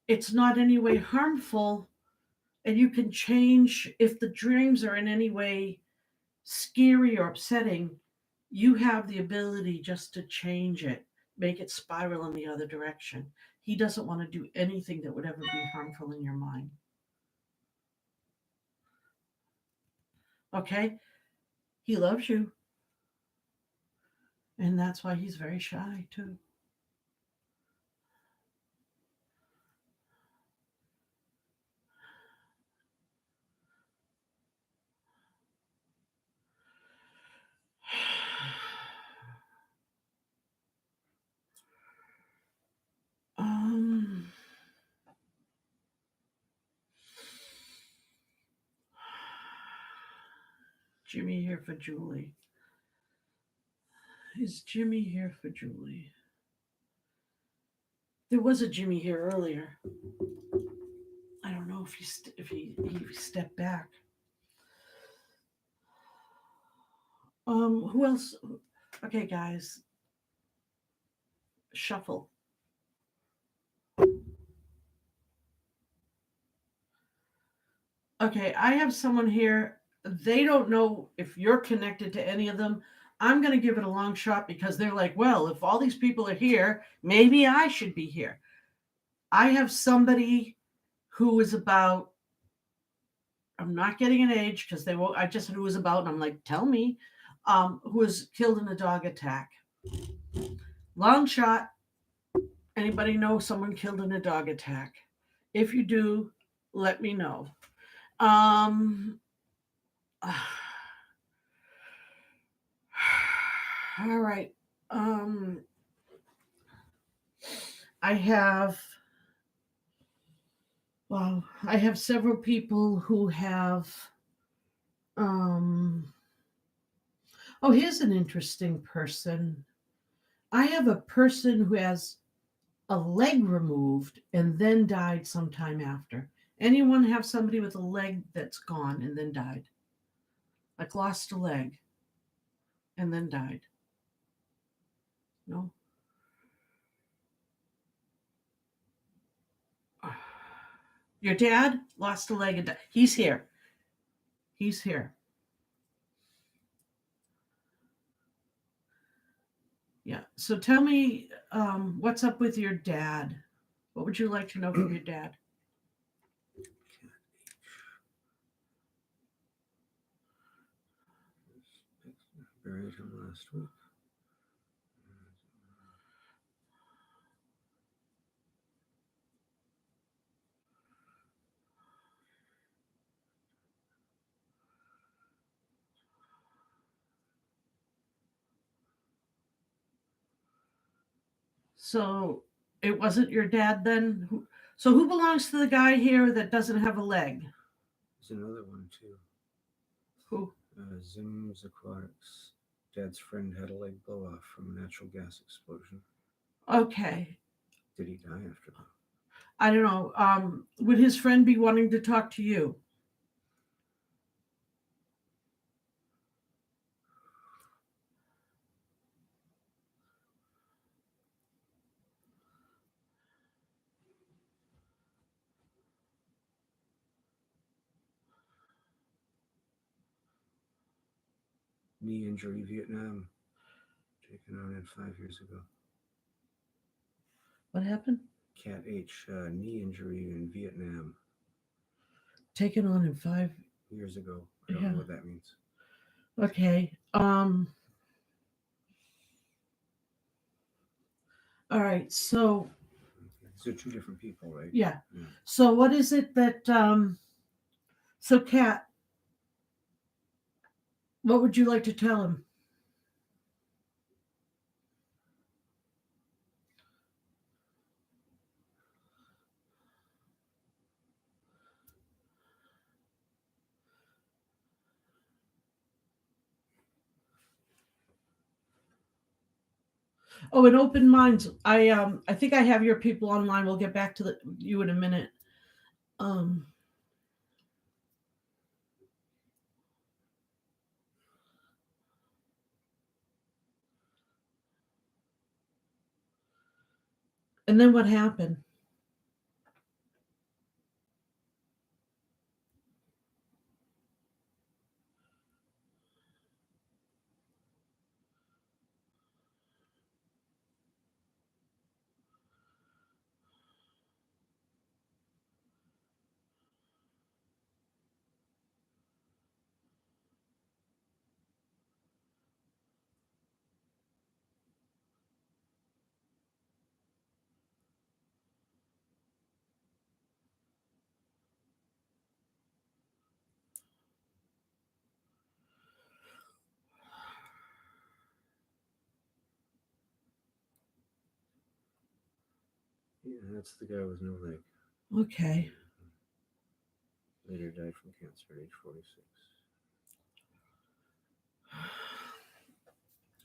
it's not any way harmful, and you can change if the dreams are in any way scary or upsetting. You have the ability just to change it, make it spiral in the other direction. He doesn't want to do anything that would ever be harmful in your mind. Okay, he loves you, and that's why he's very shy too. um Jimmy here for Julie. Is Jimmy here for Julie? There was a Jimmy here earlier. I don't know if he stepped back. Who else? Okay, guys, shuffle. Okay, I have someone here they don't know if you're connected to any of them. I'm going to give it a long shot because they're like, well, if all these people are here, maybe I should be here. I have somebody who is about, I'm not getting an age because they won't, I just said who was about, and I'm like, tell me, who was killed in a dog attack. Long shot. Anybody know someone killed in a dog attack? If you do, let me know. Um, all right. I have, well, I have several people who have, oh, here's an interesting person. I have a person who has a leg removed and then died sometime after. Anyone have somebody with a leg that's gone and then died? Like lost a leg and then died? No? Your dad lost a leg and died. He's here. He's here. Yeah. So tell me, what's up with your dad? What would you like to know from your dad? Buried him last week. So it wasn't your dad then? So who belongs to the guy here that doesn't have a leg? There's another one too. Who? Zim's Aquatics. Dad's friend had a leg blow off from a natural gas explosion. Okay. Did he die after that? I don't know. Would his friend be wanting to talk to you? Knee injury, Vietnam. Taken on in 5 years ago. What happened? Cat H, knee injury in Vietnam. Taken on in 5 years ago. I don't Yeah. know what that means. Okay. All right. So These are two different people, right? yeah. Yeah. So what is it that so Kat, what would you like to tell him? Oh, and open minds. I think I have your people online. We'll get back to you in a minute. And then what happened? Yeah, that's the guy with no leg. Okay. Later died from cancer at age 46.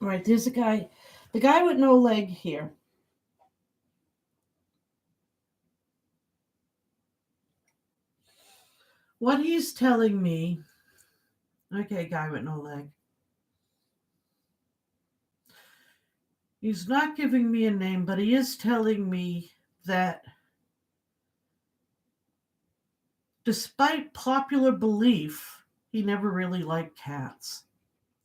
All right, there's a guy, the guy with no leg here. What he's telling me, okay, guy with no leg. He's not giving me a name, but he is telling me that despite popular belief, he never really liked cats.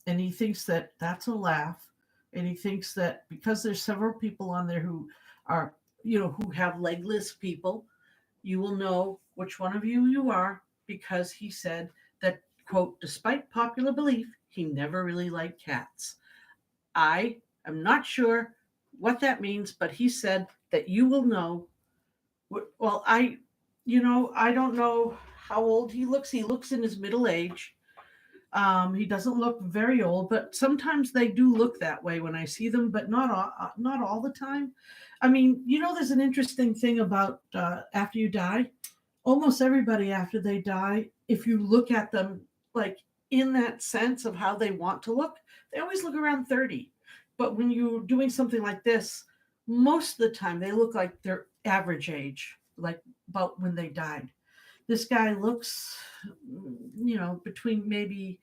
And he thinks that that's a laugh. And he thinks that because there's several people on there who are, who have legless people, you will know which one of you are, because he said that, quote, despite popular belief, he never really liked cats. I am not sure what that means, but he said that you will know. Well, I don't know how old he looks. He looks in his middle age. He doesn't look very old, but sometimes they do look that way when I see them, but not all the time. I mean, there's an interesting thing about after you die. Almost everybody after they die, if you look at them like in that sense of how they want to look, they always look around 30. But when you're doing something like this, most of the time they look like their average age, like about when they died. This guy looks, between maybe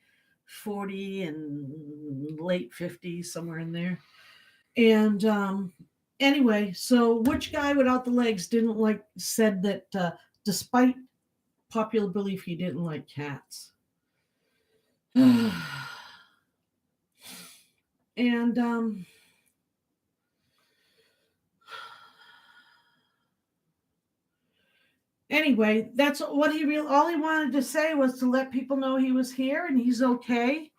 40 and late 50s, somewhere in there. And anyway, so which guy without the legs didn't like, said that despite popular belief, he didn't like cats. And anyway, that's what all he wanted to say was to let people know he was here and he's okay.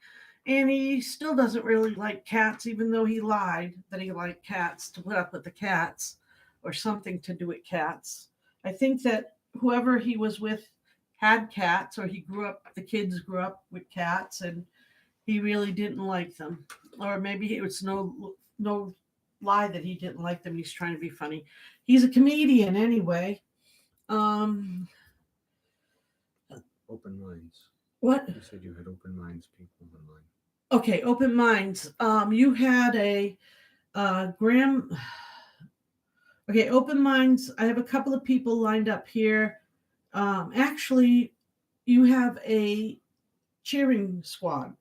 And he still doesn't really like cats, even though he lied that he liked cats, to put up with the cats or something to do with cats. I think that whoever he was with had cats, or the kids grew up with cats, and he really didn't like them. Or maybe it was no lie that he didn't like them. He's trying to be funny. He's a comedian anyway. Um, Open minds. what? You said you had open minds people online. Okay, open minds. You had a Graham. Okay, open minds. I have a couple of people lined up here. Actually, you have a cheering squad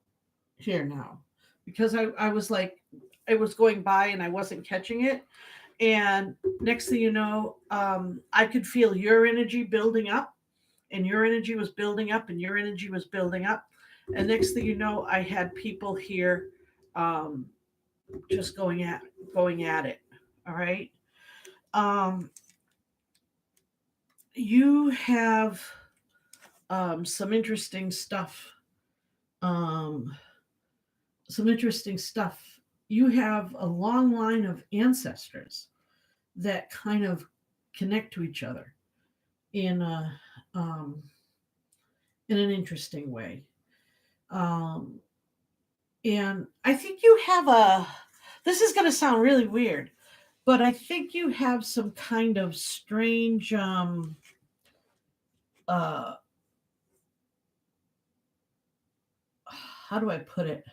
here now, because I was like, I was going by and I wasn't catching it. And next thing you know, I could feel your energy building up, and your energy was building up, and your energy was building up. And next thing you know, I had people here just going at it. All right. You have some interesting stuff. Some interesting stuff. You have a long line of ancestors that kind of connect to each other in in an interesting way. And I think you have this is going to sound really weird, but I think you have some kind of strange, how do I put it?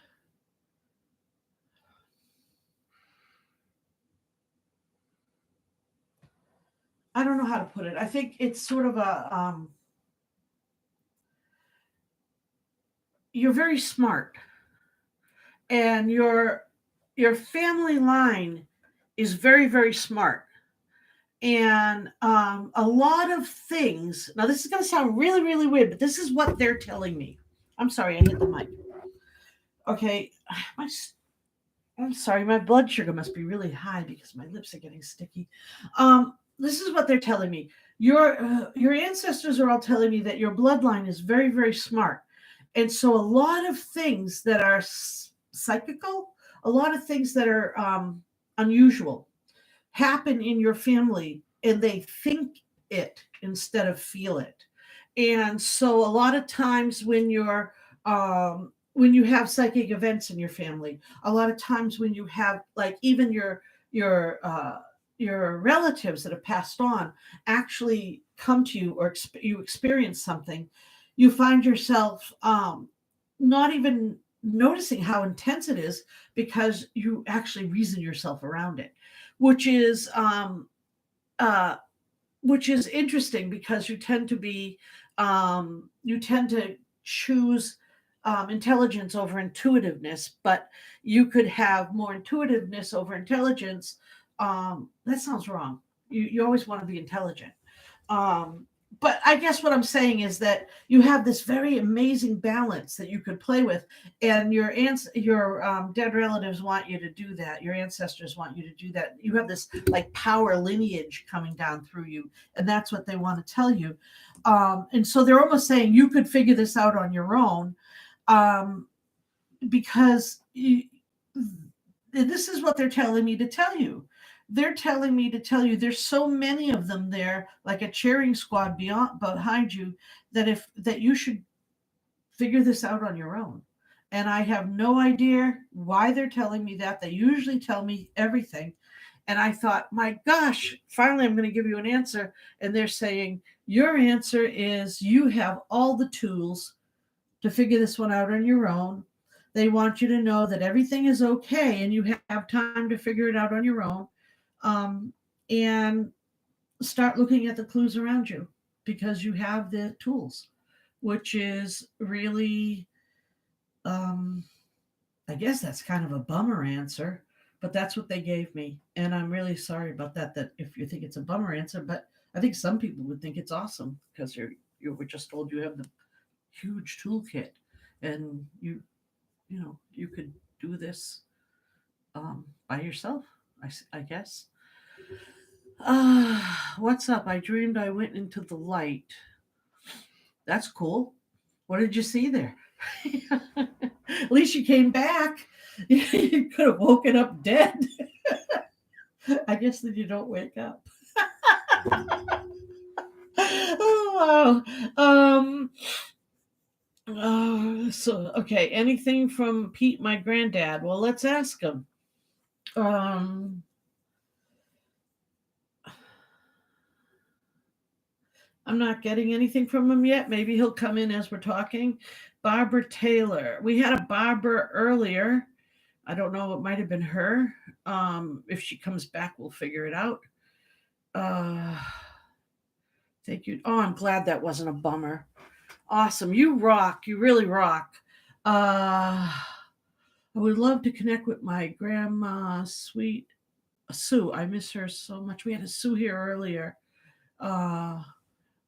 I don't know how to put it. I think it's sort of you're very smart, and your family line is very, very smart. And a lot of things, now this is going to sound really, really weird, but this is what they're telling me. I'm sorry, I hit the mic. Okay, I'm sorry, my blood sugar must be really high because my lips are getting sticky. This is what they're telling me. Your ancestors are all telling me that your bloodline is very, very smart. And so a lot of things that are psychical, a lot of things that are unusual happen in your family, and they think it instead of feel it. And so a lot of times when you have psychic events in your family, a lot of times when you have, like, even your relatives that have passed on actually come to you, or you experience something, you find yourself not even noticing how intense it is, because you actually reason yourself around it, which is interesting, because you tend to choose intelligence over intuitiveness, but you could have more intuitiveness over intelligence. That sounds wrong. You always want to be intelligent. but I guess what I'm saying is that you have this very amazing balance that you could play with, and your dead relatives want you to do that. Your ancestors want you to do that. You have this like power lineage coming down through you, and that's what they want to tell you. And so they're almost saying you could figure this out on your own, because this is what they're telling me to tell you. They're telling me to tell you there's so many of them there, like a cheering squad behind you, that you should figure this out on your own. And I have no idea why they're telling me that. They usually tell me everything. And I thought, my gosh, finally I'm going to give you an answer. And they're saying, your answer is you have all the tools to figure this one out on your own. They want you to know that everything is okay and you have time to figure it out on your own. And start looking at the clues around you because you have the tools, which is really, I guess that's kind of a bummer answer, but that's what they gave me. And I'm really sorry about that if you think it's a bummer answer, but I think some people would think it's awesome because you were just told you have the huge toolkit and you could do this by yourself, I guess. What's up? I dreamed I went into the light. That's cool. What did you see there? At least you came back. You could have woken up dead. I guess that you don't wake up. Oh wow. So okay, anything from Pete, my granddad? Well, let's ask him. I'm not getting anything from him yet. Maybe he'll come in as we're talking. Barbara Taylor. We had a Barbara earlier. I don't know. It might have been her. If she comes back, we'll figure it out. Thank you. Oh, I'm glad that wasn't a bummer. Awesome. You rock. You really rock. I would love to connect with my grandma, sweet Sue. I miss her so much. We had a Sue here earlier.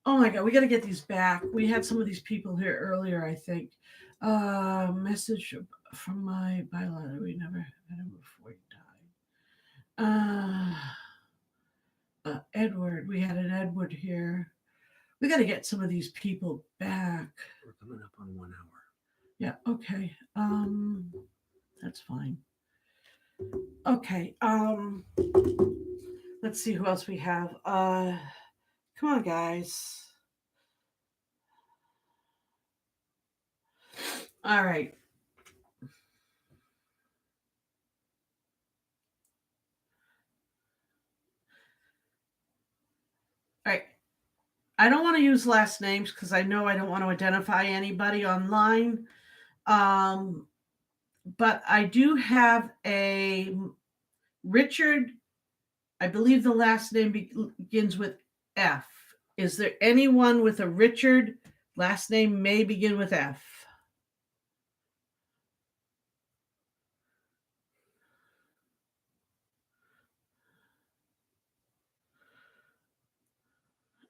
Oh my God, we got to get these back. We had some of these people here earlier, I think. Message from my biological. We never had him before he died. Edward, we had an Edward here. We got to get some of these people back. We're coming up on 1 hour. Yeah, okay. That's fine. Okay. Let's see who else we have. Come on, guys. All right. All right. I don't want to use last names because I know I don't want to identify anybody online. But I do have a Richard. I believe the last name begins with F. Is there anyone with a Richard? Last name may begin with F.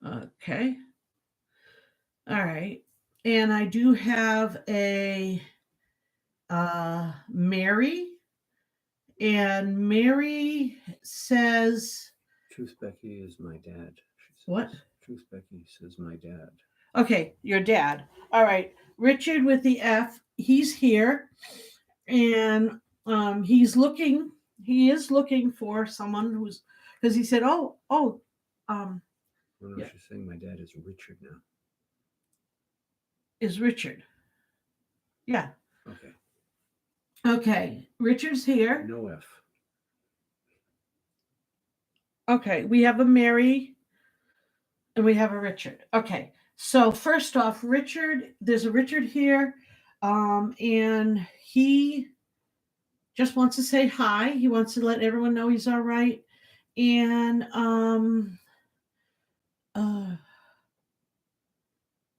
Okay. All right. And I do have a Mary. And Mary says... Truth Becky is my dad. What? Truth Becky says my dad. Okay, your dad. All right. Richard with the F, he's here. And he is looking for someone who's... Because he said, Yeah. She's saying my dad is Richard now. Is Richard. Yeah. Okay. Okay. Richard's here. No F. Okay. We have a Mary and we have a Richard. Okay. So first off, Richard, there's a Richard here. And he just wants to say hi. He wants to let everyone know he's all right. And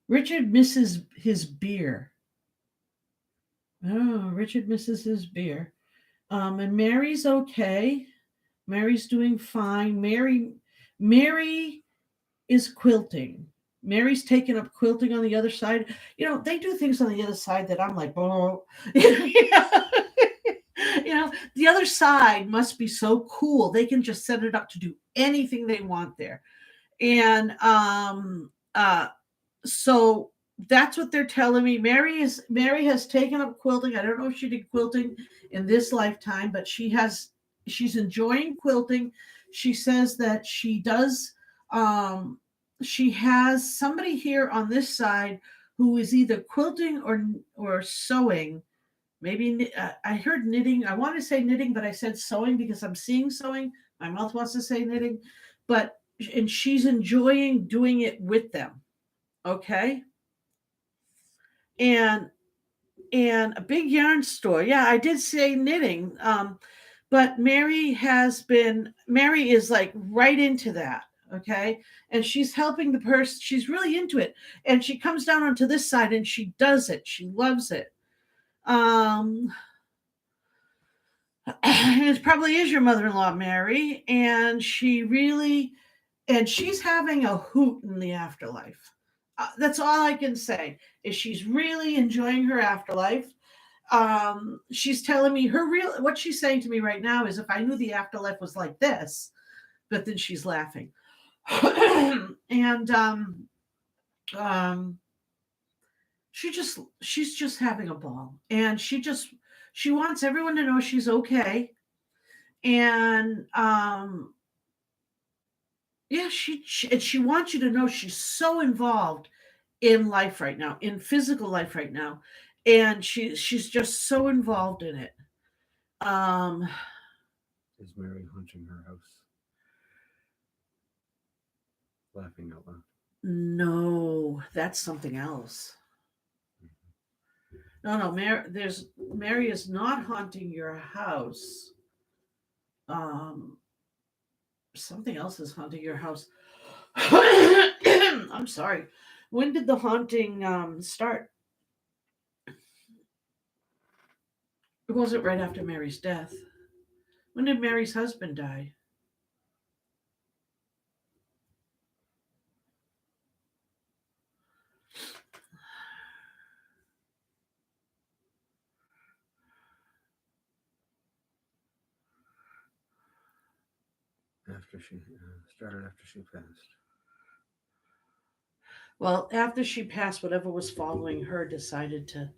Richard misses his beer. Oh, Richard misses his beer. And Mary's okay. Mary's doing fine. Mary is quilting. Mary's taken up quilting on the other side. You know, they do things on the other side that I'm like, oh, you know, the other side must be so cool. They can just set it up to do anything they want there. And so that's what they're telling me. Mary has taken up quilting. I don't know if she did quilting in this lifetime, but she's enjoying quilting. She says that she does she has somebody here on this side who is either quilting or sewing. Maybe I heard knitting. I want to say knitting, but I said sewing because I'm seeing sewing. My mouth wants to say knitting, but and she's enjoying doing it with them. Okay. And a big yarn store. Yeah, I did say knitting. But Mary is like right into that. Okay. And she's helping the person. She's really into it. And she comes down onto this side and she does it. She loves it. It probably is your mother-in-law, Mary. And she's having a hoot in the afterlife. That's all I can say is she's really enjoying her afterlife. She's telling me what she's saying to me right now is if I knew the afterlife was like this, but then she's laughing. And she's just having a ball, and she wants everyone to know she's okay. And yeah, she wants you to know she's so involved in life right now, in physical life right now, and she's just so involved in it. Is Mary haunting her house? Laughing out loud. No, that's something else. No, Mary is not haunting your house. Something else is haunting your house. I'm sorry. When did the haunting start? It wasn't right after Mary's death. When did Mary's husband die? After she started after she passed. Well, after she passed, whatever was following her decided to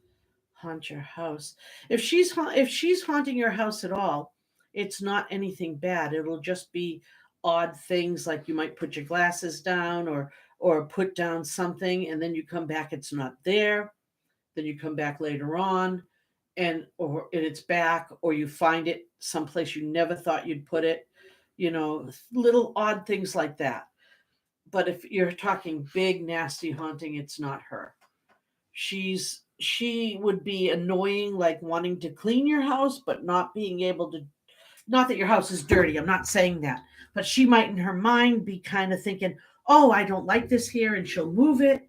haunt your house. If she's haunting your house at all, it's not anything bad. It'll just be odd things like you might put your glasses down or put down something and then you come back it's not there. Then you come back later on and it's back, or you find it someplace you never thought you'd put it. You know, little odd things like that. But if you're talking big nasty haunting, it's not her. She would be annoying, like wanting to clean your house but not being able to. Not that your house is dirty, I'm not saying that, but she might in her mind be kind of thinking, oh, I don't like this here, and she'll move it,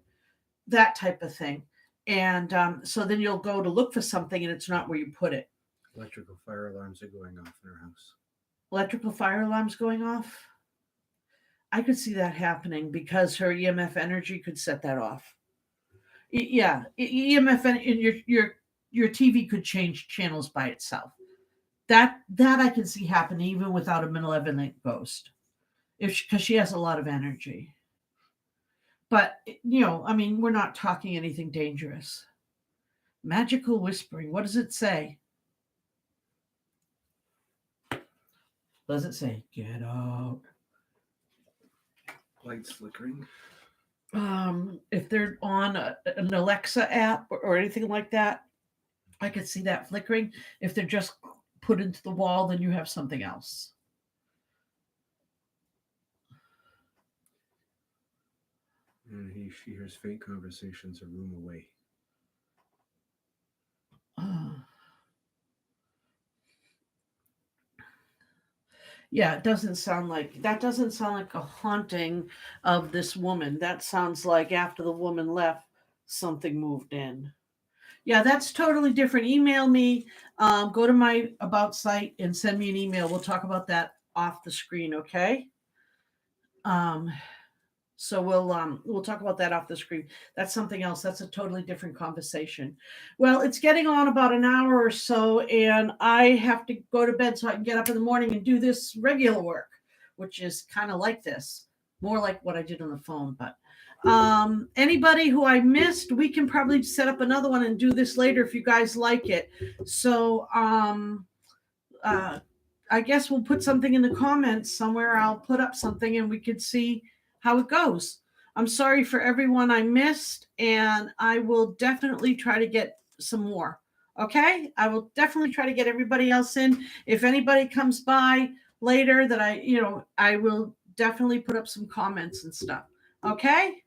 that type of thing. And so then you'll go to look for something and it's not where you put it. Electrical fire alarms are going off in her house. Electrical fire alarms going off? I could see that happening because her EMF energy could set that off. Yeah, EMF in your TV could change channels by itself. That I can see happening even without a malevolent ghost, because she has a lot of energy. But I mean, we're not talking anything dangerous. Magical whispering. What does it say? Does it say get out? Lights flickering. If they're on an Alexa app or anything like that, I could see that flickering. If they're just put into the wall, then you have something else. And she hears faint conversations a room away. Yeah, it doesn't sound like a haunting of this woman. That sounds like after the woman left, something moved in. Yeah, that's totally different. Email me. Go to my about site and send me an email. We'll talk about that off the screen, okay? So we'll talk about that off the screen. That's something else. That's a totally different conversation. Well, it's getting on about an hour or so, and I have to go to bed so I can get up in the morning and do this regular work, which is kind of like this, more like what I did on the phone. But anybody who I missed, we can probably set up another one and do this later if you guys like it. So I guess we'll put something in the comments somewhere. I'll put up something and we could see how it goes. I'm sorry for everyone I missed, and I will definitely try to get some more. Okay? I will definitely try to get everybody else in. If anybody comes by later that I will definitely put up some comments and stuff. Okay?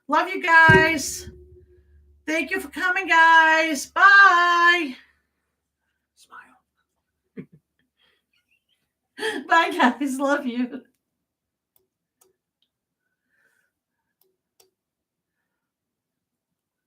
Love you guys. Thank you for coming, guys. Bye. Smile. Bye, guys. Love you.